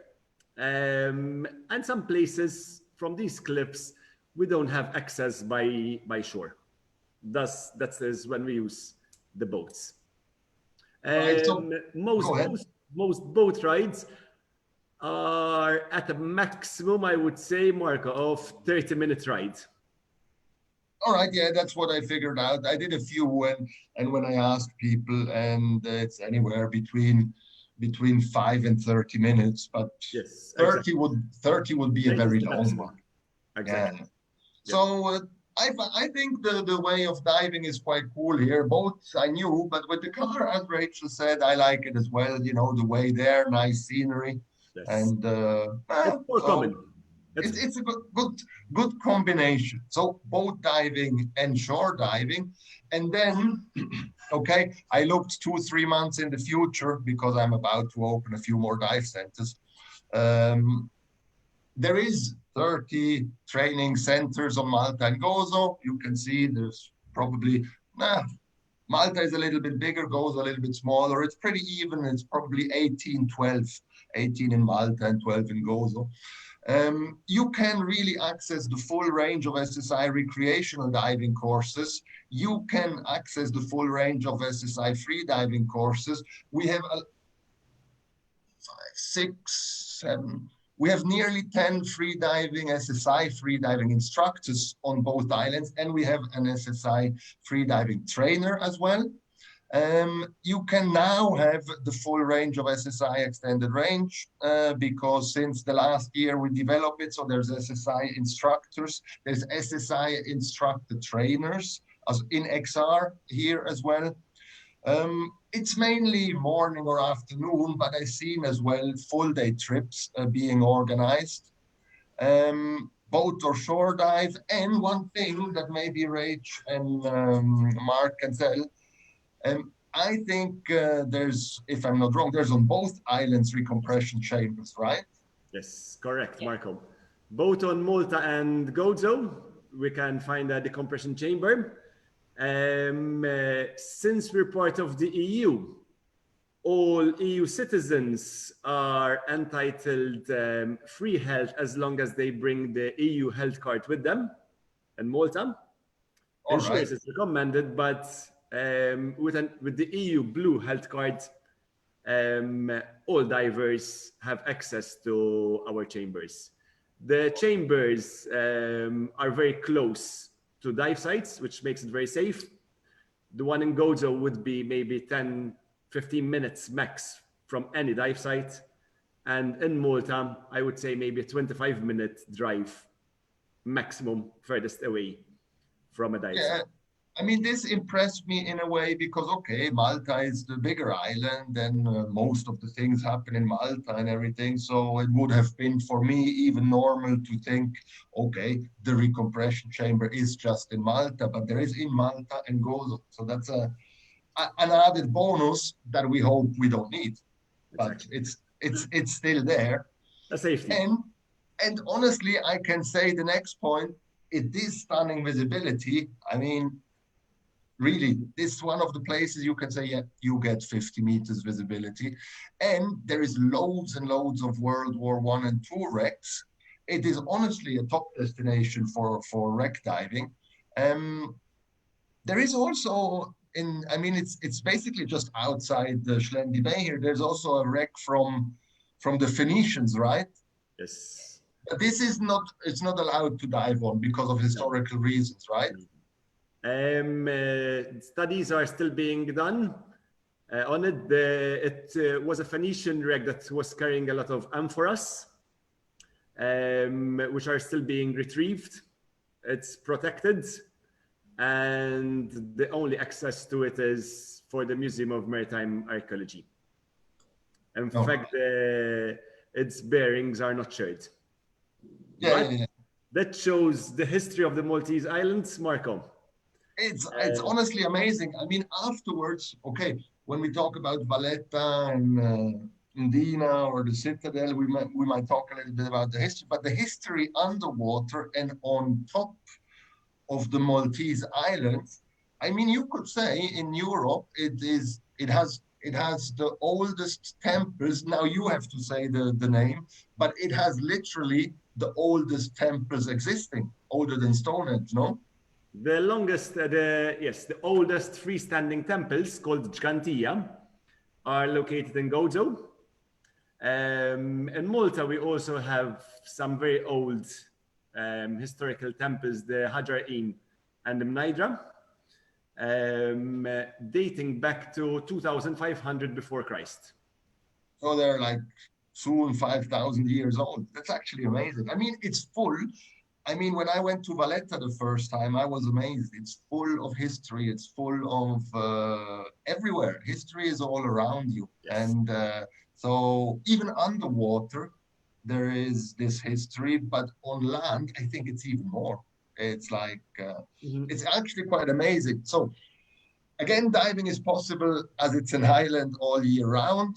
And some places from these cliffs, we don't have access by shore. Thus, that is when we use the boats. Right, so Most boat rides are at a maximum, I would say, Marco, of 30-minute ride. All right, yeah, that's what I figured out. I did a few, and when I asked people, and it's anywhere between 5 and 30 minutes, but yes, 30 would be a very long one. Exactly. Yeah. So I think the way of diving is quite cool here. Boats I knew, but with the car, as Rachel said, I like it as well. You know, the way there, nice scenery, Yes. and it's more common. It's a good combination. So boat diving and shore diving, and then okay, I looked 2-3 months in the future because I'm about to open a few more dive centers. There is 30 training centers on Malta and Gozo. You can see there's probably, Malta is a little bit bigger, Gozo a little bit smaller. It's pretty even. It's probably 18-12, 18 in Malta and 12 in Gozo. You can really access the full range of SSI recreational diving courses. You can access the full range of SSI free diving courses. We have 7. We have nearly 10 SSI free diving instructors on both islands, and we have an SSI free diving trainer as well. You can now have the full range of SSI extended range because since the last year we developed it, so there's SSI instructors, there's SSI instructor trainers as in XR here as well. It's mainly morning or afternoon, but I've seen as well full day trips being organized, boat or shore dive. And one thing that maybe Rach and Mark can tell, I think there's, if I'm not wrong, there's on both islands recompression chambers, right? Yes, correct, Marco. Both on Malta and Gozo, we can find a decompression chamber. Since we're part of the EU, all EU citizens are entitled free health as long as they bring the EU health card with them. And Malta, insurance is recommended, but with the EU blue health card, all divers have access to our chambers. The chambers are very close to dive sites, which makes it very safe. The one in Gozo would be maybe 10-15 minutes max from any dive site. And in Malta, I would say maybe a 25-minute drive maximum furthest away from a dive site. I mean, this impressed me in a way because, okay, Malta is the bigger island and most of the things happen in Malta and everything. So it would have been for me even normal to think, okay, the recompression chamber is just in Malta, but there is in Malta and Gozo. So that's an added bonus that we hope we don't need, but it's still there. A safety. And honestly, I can say the next point, it is stunning visibility. I mean, really, this is one of the places you can say, yeah, you get 50 meters visibility. And there is loads and loads of World War I and II wrecks. It is honestly a top destination for wreck diving. There is also, it's basically just outside the Schlendi Bay here. There's also a wreck from the Phoenicians, right? Yes. This is not, it's not allowed to dive on because of historical reasons, right? Studies are still being done on it. It was a Phoenician wreck that was carrying a lot of amphoras, which are still being retrieved. It's protected, and the only access to it is for the Museum of Maritime Archaeology. In fact, its bearings are not shared. Yeah. That shows the history of the Maltese Islands, Marco. It's honestly amazing. I mean, afterwards, okay, when we talk about Valletta and Indina or the Citadel, we might talk a little bit about the history, but the history underwater and on top of the Maltese Islands, I mean, you could say in Europe, it has the oldest temples. Now you have to say the name, but it has literally the oldest temples existing, older than Stonehenge, no? The longest, the oldest freestanding temples, called Gigantia, are located in Gozo. In Malta, we also have some very old historical temples, the Hajar-in and the Mnaidra, dating back to 2500 before Christ. So they're like soon 5,000 years old. That's actually amazing. I mean, it's full. I mean, when I went to Valletta the first time, I was amazed. It's full of history. It's full of everywhere. History is all around you. Yes. And so even underwater, there is this history, but on land, I think it's even more. It's like, it's actually quite amazing. So again, diving is possible as it's an island all year round.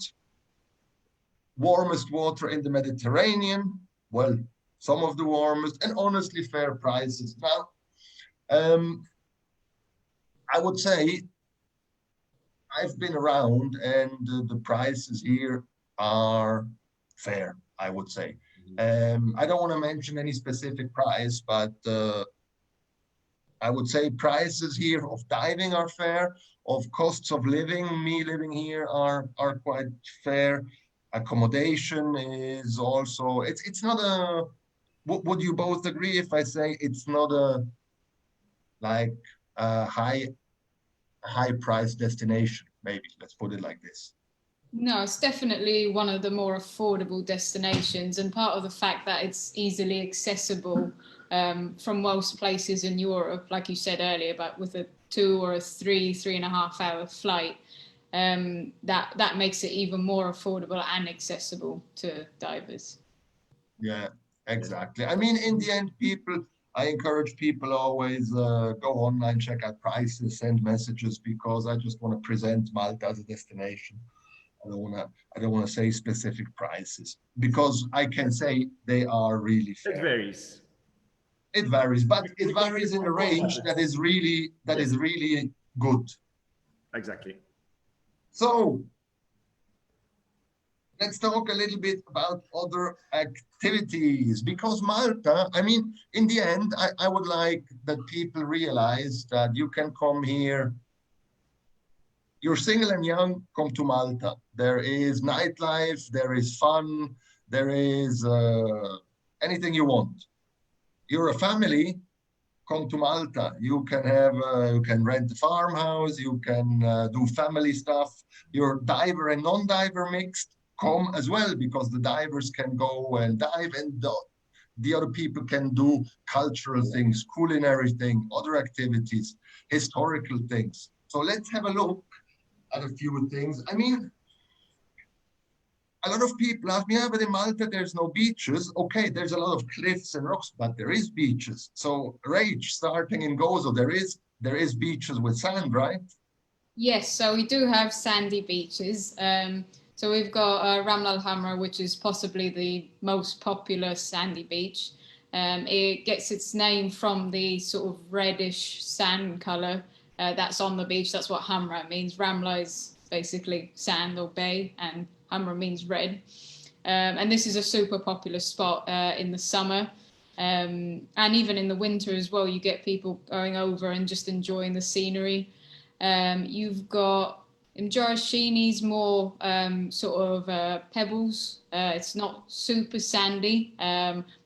Warmest water in the Mediterranean. Well, some of the warmest, and honestly fair prices. Now, I would say I've been around and the prices here are fair, I would say. I don't want to mention any specific price, but I would say prices here of diving are fair, of costs of living, me living here are quite fair. Accommodation is also, it's not a, would you both agree if I say it's not a like a high price destination? Maybe let's put it like this. No, it's definitely one of the more affordable destinations, and part of the fact that it's easily accessible from most places in Europe, like you said earlier, but with a 2 or a 3.5 hour flight, that makes it even more affordable and accessible to divers. Yeah, exactly. I mean, in the end, I encourage people always go online, check out prices, send messages, because I just want to present Malta as a destination. I don't want to say specific prices, because I can say they are really fair. It varies. It varies, but it varies in a range that is really good. Exactly. So let's talk a little bit about other activities, because Malta, I mean, in the end, I would like that people realize that you can come here. You're single and young, come to Malta. There is nightlife, there is fun, there is anything you want. You're a family, come to Malta. You can rent a farmhouse, you can do family stuff. You're diver and non-diver mixed, come as well, because the divers can go and dive, and the other people can do cultural things, culinary things, other activities, historical things. So let's have a look at a few things. I mean, a lot of people ask me, yeah, but in Malta, there's no beaches. Okay, there's a lot of cliffs and rocks, but there is beaches. So Rach, starting in Gozo, there is beaches with sand, right? Yes, so we do have sandy beaches. So we've got Ramla Al Hamra, which is possibly the most popular sandy beach. It gets its name from the sort of reddish sand color that's on the beach. That's what Hamra means. Ramla is basically sand or bay, and Hamra means red. And this is a super popular spot in the summer. And even in the winter as well, you get people going over and just enjoying the scenery. You've got Mjarashini's more sort of pebbles. It's not super sandy,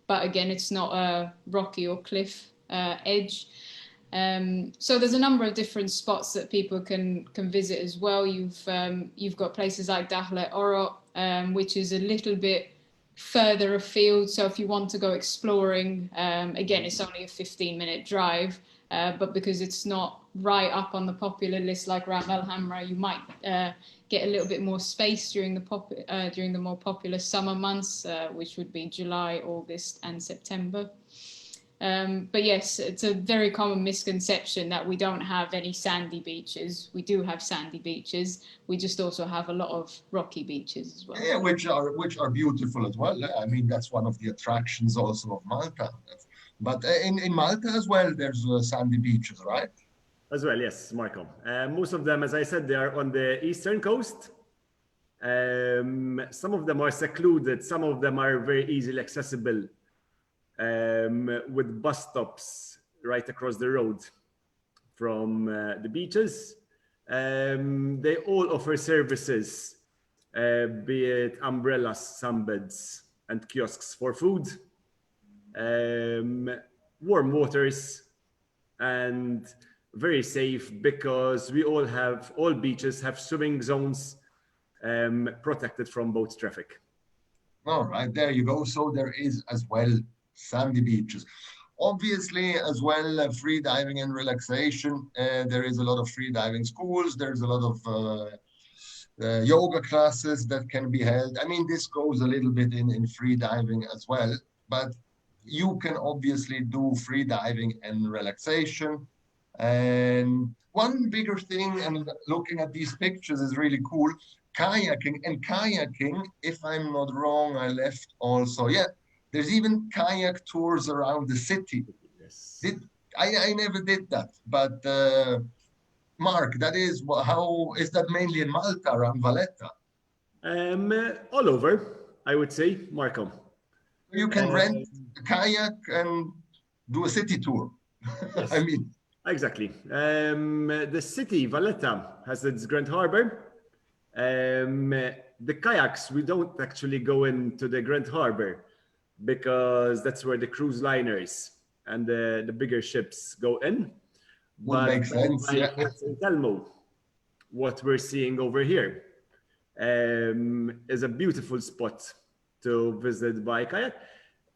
but again, it's not a rocky or cliff edge. So there's a number of different spots that people can visit as well. You've got places like Dahle Orot, which is a little bit further afield. So if you want to go exploring, again, it's only a 15-minute drive, but because it's not right up on the popular list like Ram El Hamra, you might get a little bit more space during the more popular summer months, which would be July, August, and September. But yes, it's a very common misconception that we don't have any sandy beaches. We do have sandy beaches. We just also have a lot of rocky beaches as well. Yeah, which are beautiful as well. I mean, that's one of the attractions also of Malta. But in Malta as well, there's sandy beaches, right? As well, yes, Marco. Most of them, as I said, they are on the eastern coast. Some of them are secluded. Some of them are very easily accessible, with bus stops right across the road from the beaches. They all offer services, be it umbrellas, sunbeds, and kiosks for food, warm waters, and very safe because all beaches have swimming zones protected from boat traffic. All right, there you go. So there is as well sandy beaches. Obviously, as well, free diving and relaxation. There is a lot of free diving schools. There's a lot of yoga classes that can be held. I mean, this goes a little bit in free diving as well, but you can obviously do free diving and relaxation. And one bigger thing, and looking at these pictures is really cool, kayaking, if I'm not wrong, I left also, yeah, there's even kayak tours around the city. Yes. I never did that, but Mark, how is that mainly in Malta, around Valletta? All over, I would say, Marco. You can rent a kayak and do a city tour. Yes. I mean, exactly. The city, Valletta, has its Grand Harbor. The kayaks, we don't actually go into the Grand Harbor because that's where the cruise liners and the bigger ships go in. Would make sense, yeah. In Telmo, what we're seeing over here is a beautiful spot to visit by kayak.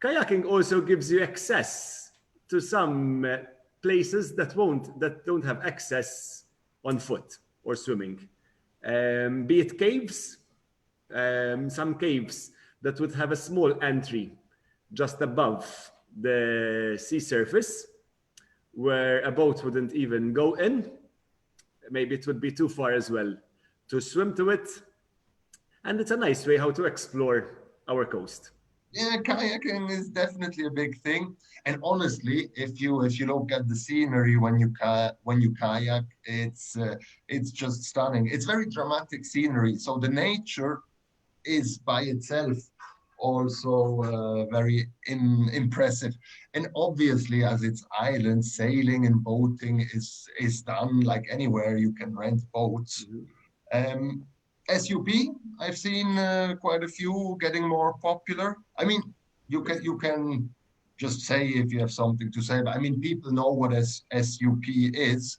Kayaking also gives you access to some places that don't have access on foot or swimming. Be it caves, some caves that would have a small entry just above the sea surface where a boat wouldn't even go in. Maybe it would be too far as well to swim to it. And it's a nice way how to explore our coast. Yeah, kayaking is definitely a big thing. And honestly, if you look at the scenery when you kayak, it's just stunning. It's very dramatic scenery. So the nature is by itself also very impressive. And obviously, as it's island, sailing and boating is done like anywhere. You can rent boats. SUP, I've seen quite a few getting more popular. I mean, you can just say if you have something to say, but I mean, people know what SUP is.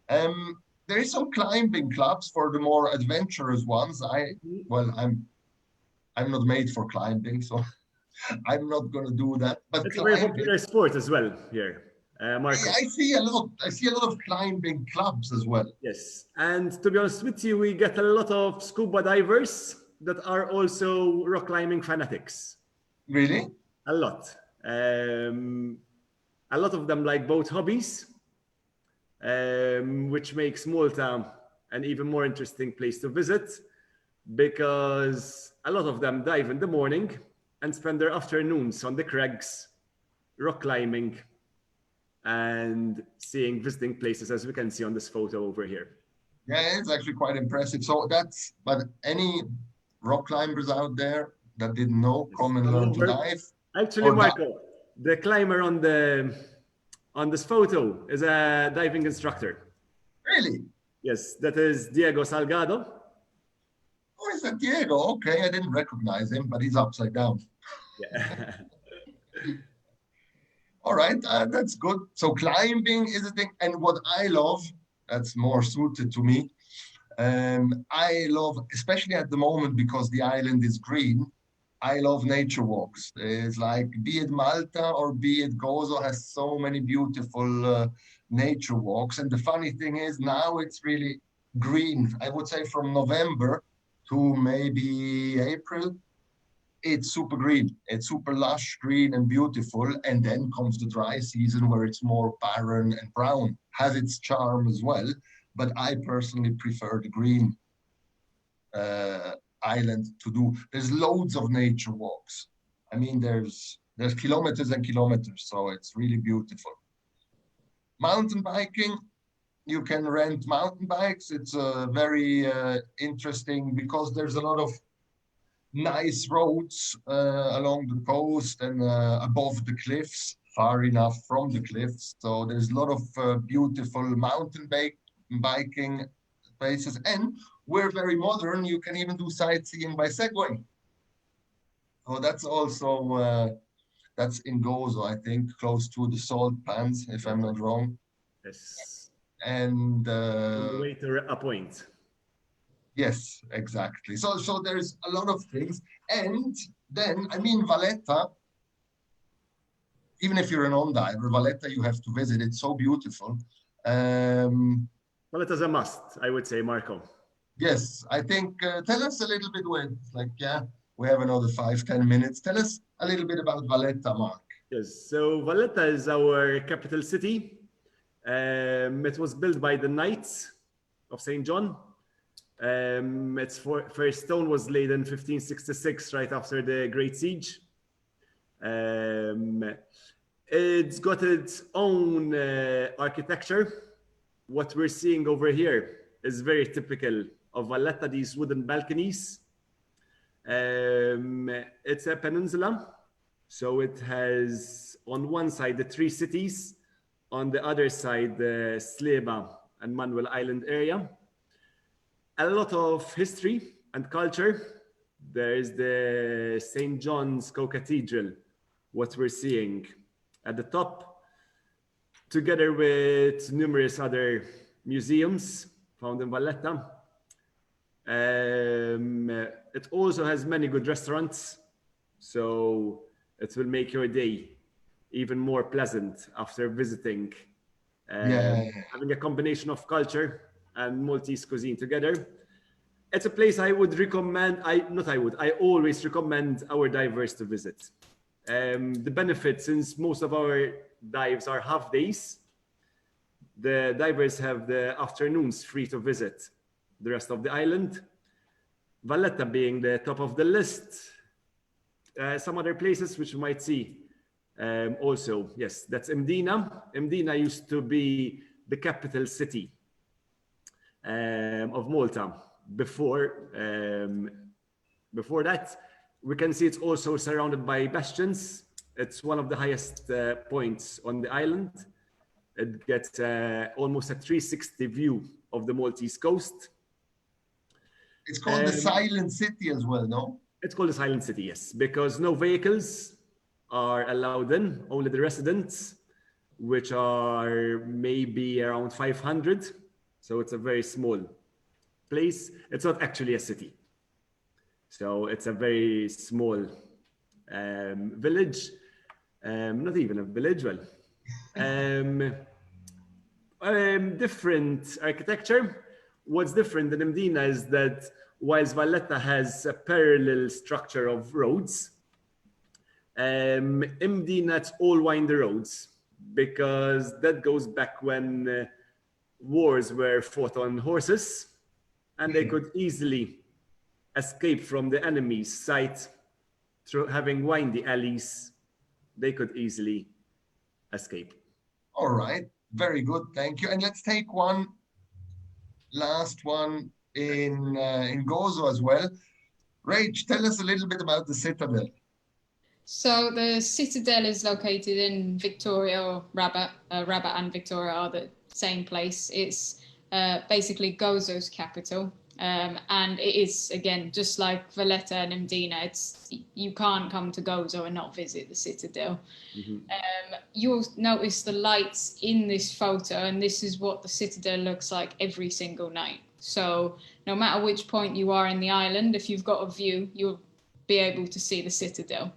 There is some climbing clubs for the more adventurous ones. I'm not made for climbing, so I'm not going to do that. But it's a very popular sport as well here. Marco. I see a lot of climbing clubs as well. Yes, and to be honest with you, we get a lot of scuba divers that are also rock climbing fanatics. Really? A lot. A lot of them like boat hobbies, which makes Malta an even more interesting place to visit because a lot of them dive in the morning and spend their afternoons on the crags, rock climbing, and visiting places as we can see on this photo over here. Yeah, it's actually quite impressive. So but any rock climbers out there that didn't know, come and learn to dive. Actually, Marco, the climber on this photo is a diving instructor. Really? Yes, that is Diego Salgado. Oh, is that Diego? Okay, I didn't recognize him, but he's upside down. Yeah. All right, that's good. So climbing is a thing. And what I love, that's more suited to me. I love, especially at the moment, because the island is green, I love nature walks. It's like, be it Malta or be it Gozo, has so many beautiful nature walks. And the funny thing is, now it's really green. I would say from November to maybe April, it's super green. It's super lush, green, and beautiful. And then comes the dry season where it's more barren and brown. Has its charm as well, but I personally prefer the green island to do. There's loads of nature walks. I mean, there's kilometers and kilometers, so it's really beautiful. Mountain biking, you can rent mountain bikes. It's very interesting because there's a lot of nice roads along the coast and above the cliffs, far enough from the cliffs. So there's a lot of beautiful mountain biking places. And we're very modern. You can even do sightseeing by Segway. So that's also, that's in Gozo, I think, close to the salt pans, if I'm not wrong. Yes. And On the way to a point. yes, exactly. So there's a lot of things. And then, I mean, Valletta, even if you're a non-diver, Valletta, you have to visit. It's so beautiful. Well, it is a must, I would say, Marco. Yes, I think, tell us a little bit when, like, yeah, we have another 5-10 minutes. Tell us a little bit about Valletta, Mark. Yes, so Valletta is our capital city. It was built by the Knights of St. John. Its first stone was laid in 1566, right after the Great Siege. It's got its own architecture. What we're seeing over here is very typical of Valletta, these wooden balconies. It's a peninsula, so it has on one side the three cities, on the other side the Sleba and Manuel Island area. A lot of history and culture. There is the St. John's Co-Cathedral, what we're seeing at the top, together with numerous other museums found in Valletta. It also has many good restaurants, so it will make your day even more pleasant after visiting. Having a combination of culture and Maltese cuisine together. It's a place I would recommend, I always recommend our divers to visit. The benefit, since most of our dives are half days, the divers have the afternoons free to visit the rest of the island. Valletta being the top of the list. Some other places which you might see also, yes, that's Mdina. Mdina used to be the capital city of Malta. Before that, we can see it's also surrounded by bastions. It's one of the highest points on the island. It gets almost a 360 view of the Maltese coast. It's called the Silent City as well, no? It's called the Silent City, yes, because no vehicles are allowed in, only the residents, which are maybe around 500. So it's a very small place. It's not actually a city. So it's a very small village, not even a village, well. Different architecture. What's different in Mdina is that whilst Valletta has a parallel structure of roads, Mdina, it's all windy roads, because that goes back when wars were fought on horses, and they could easily escape from the enemy's sight through having windy alleys. They could easily escape. All right, very good, thank you. And let's take one last one in Gozo as well. Rach, tell us a little bit about the Citadel. So the Citadel is located in Victoria, or Rabat. Rabat and Victoria are the same place. It's basically Gozo's capital. And it is, again, just like Valletta and Mdina, you can't come to Gozo and not visit the citadel. You'll notice the lights in this photo, and this is what the citadel looks like every single night. So no matter which point you are in the island, if you've got a view, you'll be able to see the citadel.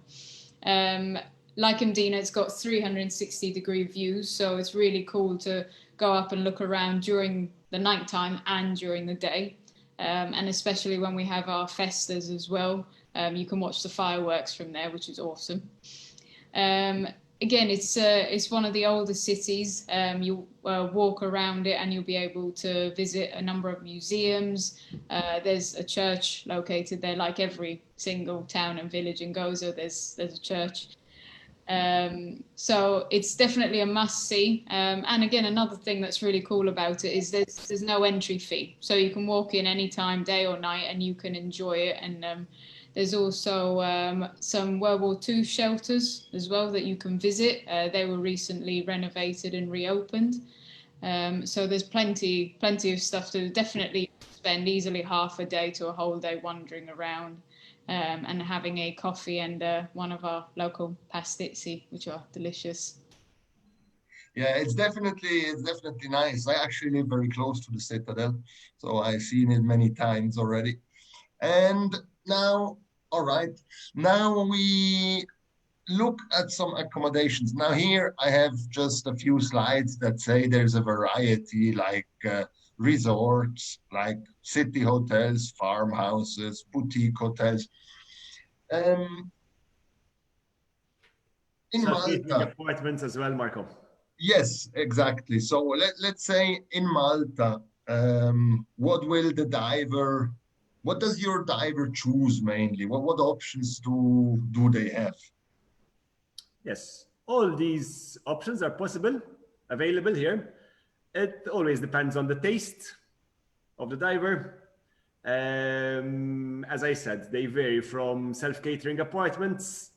Like Mdina, it's got 360-degree views, so it's really cool to go up and look around during the nighttime and during the day. And especially when we have our festas as well, you can watch the fireworks from there, which is awesome. Again, it's one of the older cities. You walk around it and you'll be able to visit a number of museums. There's a church located there, like every single town and village in Gozo, there's a church. So it's definitely a must-see. And again, another thing that's really cool about it is there's no entry fee. So you can walk in anytime, day or night, and you can enjoy it. And there's also some World War II shelters as well that you can visit. They were recently renovated and reopened. So there's plenty of stuff to definitely spend easily half a day to a whole day wandering around. And having a coffee and one of our local pastizzi, which are delicious. Yeah, it's definitely nice. I actually live very close to the citadel, so I've seen it many times already. And now, all right, now we look at some accommodations. Now here I have just a few slides that say there's a variety, like resorts, like city hotels, farmhouses, boutique hotels. In Self-catering Malta, apartments as well, Marco. yes, exactly. So let's say in Malta, what does your diver choose mainly? What options do they have? Yes, all these options are available here. It always depends on the taste of the diver. As I said, they vary from self-catering apartments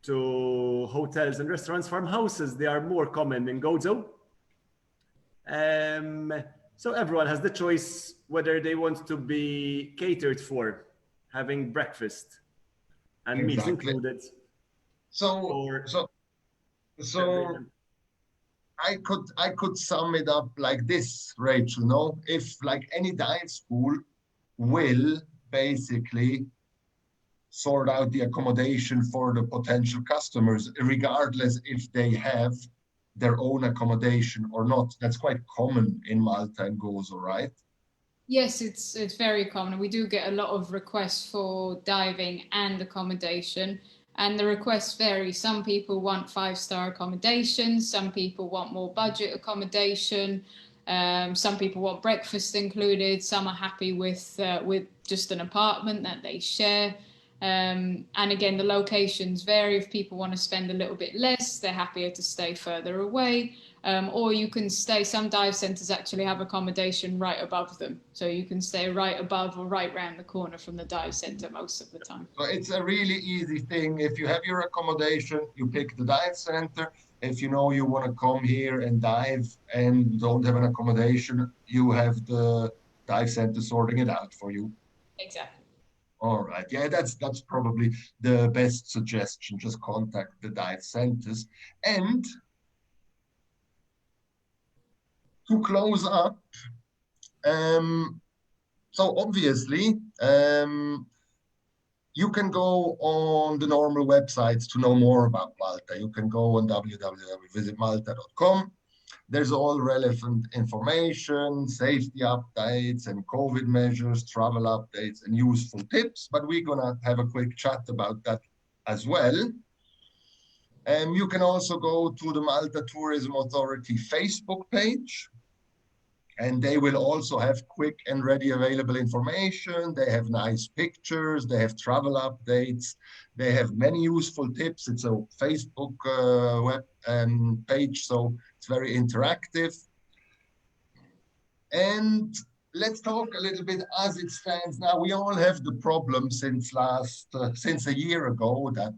to hotels and restaurants. Farmhouses, they are more common in Gozo. So everyone has the choice whether they want to be catered for, having breakfast and meals Exactly. included. So I could sum it up like this, Rachel. No, if like any dive school will basically sort out the accommodation for the potential customers, regardless if they have their own accommodation or not. That's quite common in Malta and Gozo, right? Yes, it's very common. We do get a lot of requests for diving and accommodation, and the requests vary. Some people want 5-star accommodation, some people want more budget accommodation, some people want breakfast included, some are happy with just an apartment that they share. And again, the locations vary. If people want to spend a little bit less, they're happier to stay further away. Or you can stay, some dive centres actually have accommodation right above them. So you can stay right above or right round the corner from the dive centre most of the time. So it's a really easy thing. If you have your accommodation, you pick the dive centre. If you know you want to come here and dive and don't have an accommodation, you have the dive centre sorting it out for you. Exactly. All right. Yeah, that's probably the best suggestion. Just contact the dive centers. And to close up, so obviously, you can go on the normal websites to know more about Malta. You can go on www.visitmalta.com. There's all relevant information, safety updates and COVID measures, travel updates and useful tips, but we're gonna have a quick chat about that as well. You can also go to the Malta Tourism Authority Facebook page, and they will also have quick and ready available information. They have nice pictures, they have travel updates, they have many useful tips. It's a Facebook web page, so it's very interactive. And let's talk a little bit as it stands now. We all have the problem since a year ago that,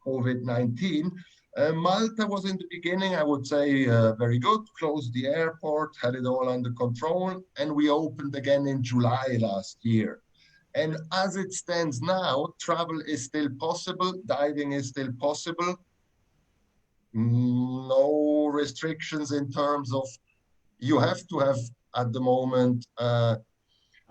COVID-19. Malta was in the beginning, I would say, very good. Closed the airport, had it all under control, and we opened again in July last year. And as it stands now, travel is still possible, diving is still possible. No restrictions in terms of you have to have at the moment A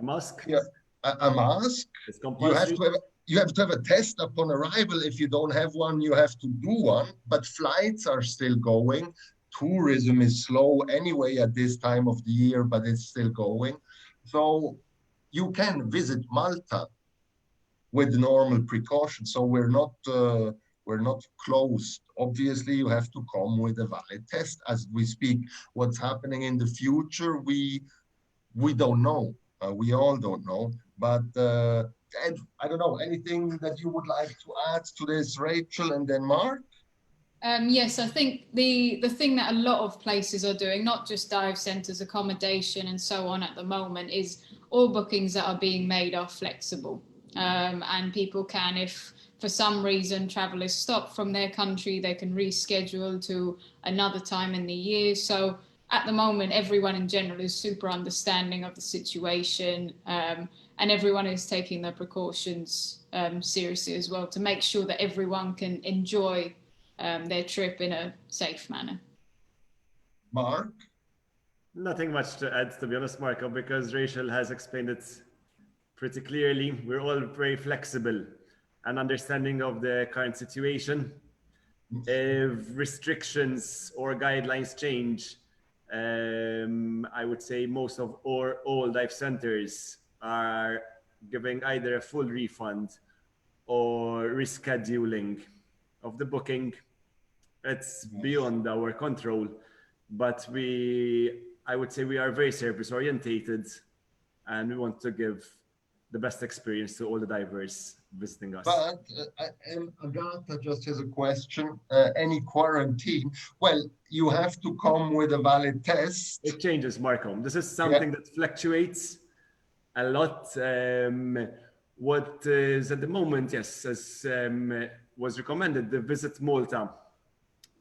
mask? yeah, a mask. It's You have compulsory. you have to have a test upon arrival. If you don't have one, you have to do one. But flights are still going. Tourism is slow anyway at this time of the year, but it's still going. So you can visit Malta with normal precautions. So we're not closed. Obviously, you have to come with a valid test as we speak. What's happening in the future, we don't know. We all don't know. But Ed, I don't know, anything that you would like to add to this, Rachel and then Mark? Yes, I think the thing that a lot of places are doing, not just dive centres, accommodation and so on at the moment, is all bookings that are being made are flexible. And people can, if for some reason travel is stopped from their country, they can reschedule to another time in the year. So at the moment, everyone in general is super understanding of the situation, and everyone is taking their precautions seriously as well to make sure that everyone can enjoy their trip in a safe manner. Mark? Nothing much to add, to be honest, Marco, because Rachel has explained it pretty clearly. We're all very flexible and understanding of the current situation. If restrictions or guidelines change, I would say most of all dive centers are giving either a full refund or rescheduling of the booking. It's beyond our control, but I would say we are very service orientated and we want to give the best experience to all the divers visiting us. But Agatha just has a question. Any quarantine? Well, you have to come with a valid test. It changes, Marco. This is something that fluctuates a lot. What is at the moment, yes, as was recommended, the Visit Malta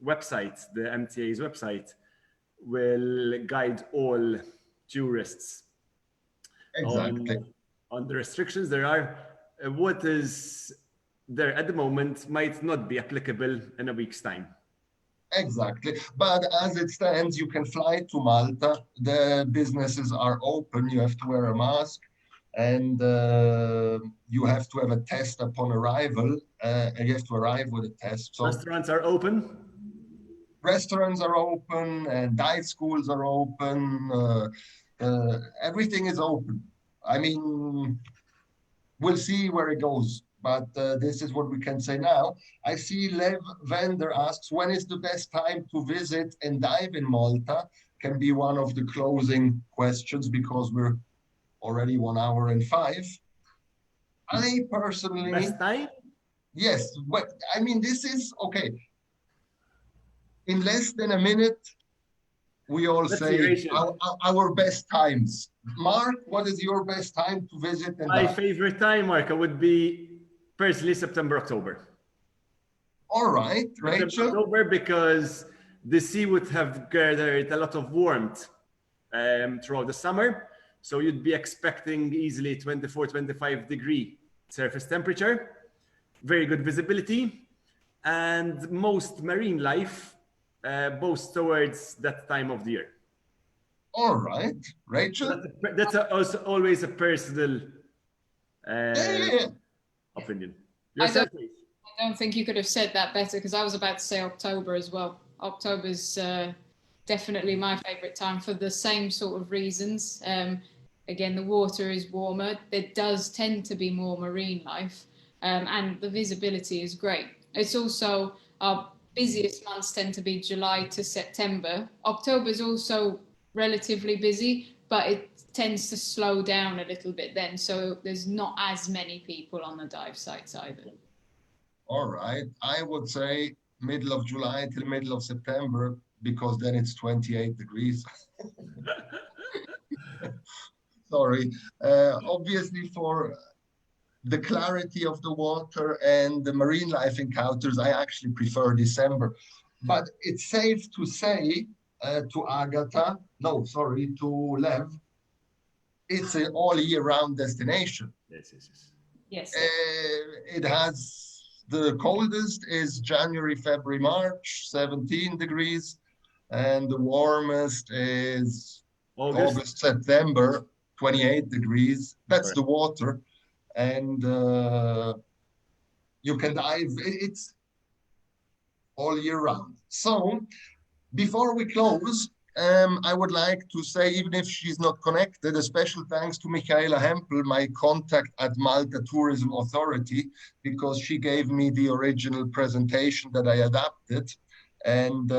website, the MTA's website, will guide all tourists Exactly. on the restrictions there are. What is there at the moment might not be applicable in a week's time. Exactly. But as it stands, you can fly to Malta. The businesses are open. You have to wear a mask and you have to have a test upon arrival. And you have to arrive with a test. So restaurants are open. Restaurants are open and dive schools are open. Everything is open. I mean, we'll see where it goes. But this is what we can say now. I see Lev Vander asks, when is the best time to visit and dive in Malta? Can be one of the closing questions because we're already 1 hour and 5. I personally... Best time? Yes. But, I mean, this is, okay. In less than a minute, we all say our best times. Mark, what is your best time to visit? And my favorite time, Marco, would be personally September, October. All right, Rachel. October, because the sea would have gathered a lot of warmth throughout the summer. So you'd be expecting easily 24, 25 degree surface temperature, very good visibility, and most marine life both towards that time of the year. All right, Rachel. That's also always a personal opinion. I don't think you could have said that better because I was about to say October as well. October's definitely my favorite time for the same sort of reasons. Again, the water is warmer. There does tend to be more marine life, and the visibility is great. It's also our busiest months tend to be July to September. October is also relatively busy, but it tends to slow down a little bit then. So there's not as many people on the dive sites either. All right. I would say middle of July till middle of September, because then it's 28 degrees. Sorry. Obviously for the clarity of the water and the marine life encounters, I actually prefer December. But it's safe to say to Agatha, no, sorry, to Lev, it's an all year round destination. Yes, yes, yes. Yes. It has the coldest is January, February, March, 17 degrees, and the warmest is August, September, 28 degrees. That's the water, and you can dive. It's all year round. So before we close, I would like to say, even if she's not connected, a special thanks to Michaela Hempel, my contact at Malta Tourism Authority, because she gave me the original presentation that I adapted and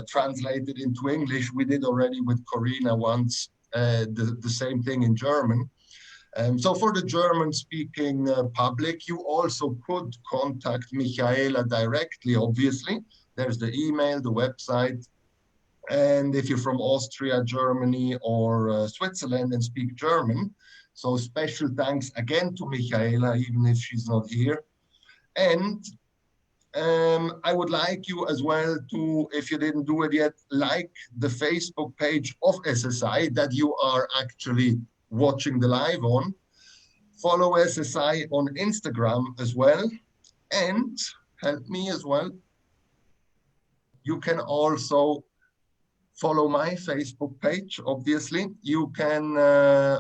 translated into English. We did already with Corina once the same thing in German. So for the German-speaking public, you also could contact Michaela directly, obviously. There's the email, the website. And if you're from Austria, Germany, or Switzerland and speak German, so special thanks again to Michaela, even if she's not here. And I would like you as well to, if you didn't do it yet, like the Facebook page of SSI that you are actually watching the live on. Follow SSI on Instagram as well. And help me as well. You can also follow my Facebook page, obviously. You can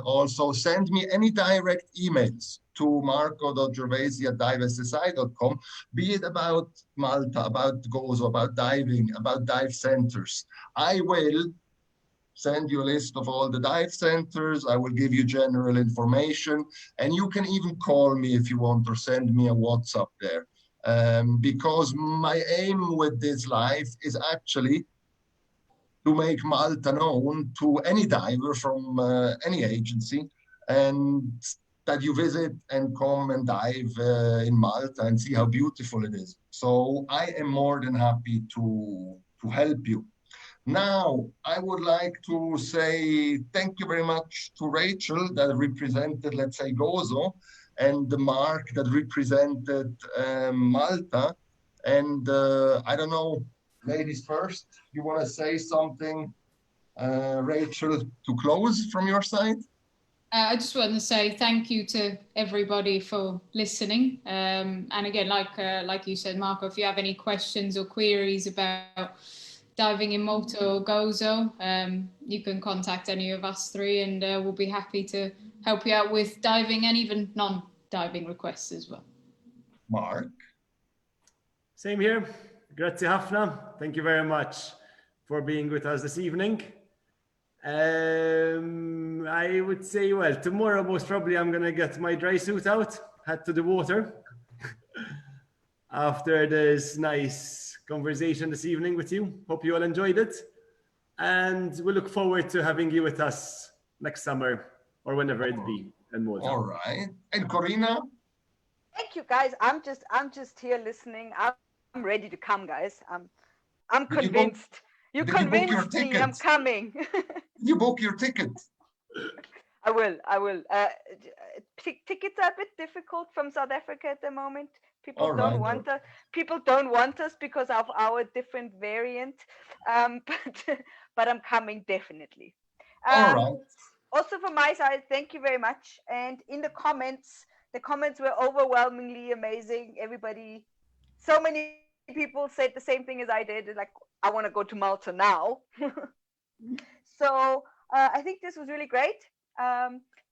also send me any direct emails to marco.gervasi@divessi.com, be it about Malta, about Gozo, about diving, about dive centers. I will send you a list of all the dive centers. I will give you general information, and you can even call me if you want or send me a WhatsApp there. Because my aim with this live is actually to make Malta known to any diver from any agency, and that you visit and come and dive in Malta and see how beautiful it is. So I am more than happy to help you. Now, I would like to say thank you very much to Rachel that represented, let's say, Gozo, and Mark that represented Malta. And I don't know, ladies first, you want to say something, Rachel, to close from your side? I just want to say thank you to everybody for listening. And again, like you said, Marco, if you have any questions or queries about diving in Malta or Gozo, you can contact any of us three, and we'll be happy to help you out with diving and even non-diving requests as well. Mark? Same here. Grazie Hafna. Thank you very much for being with us this evening. I would say, well, tomorrow most probably I'm going to get my dry suit out, head to the water after this nice conversation this evening with you. Hope you all enjoyed it. And we look forward to having you with us next summer or whenever it be in Malta. All right. And Corina? Thank you, guys. I'm just here listening. I'm ready to come, guys. I'm convinced. You convinced me. I'm coming. You book your ticket. I will. Tickets are a bit difficult from South Africa at the moment. People don't want us. People don't want us because of our different variant. But I'm coming definitely. All right. Also from my side, thank you very much. And in the comments were overwhelmingly amazing. Everybody, so many people said the same thing as I did. Like, I want to go to Malta now. So I think this was really great.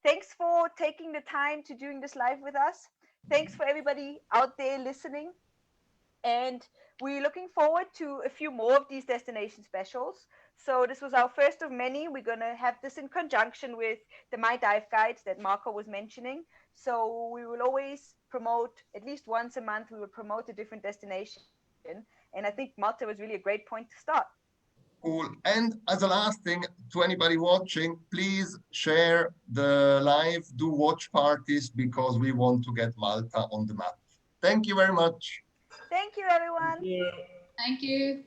Thanks for taking the time to doing this live with us. Thanks for everybody out there listening. And we're looking forward to a few more of these destination specials. So this was our first of many. We're going to have this in conjunction with the My Dive Guides that Marco was mentioning. So we will always promote, at least once a month, we will promote a different destination. And I think Malta was really a great point to start. Cool. And as a last thing, to anybody watching, please share the live, do watch parties, because we want to get Malta on the map. Thank you very much. Thank you, everyone. Thank you. Thank you.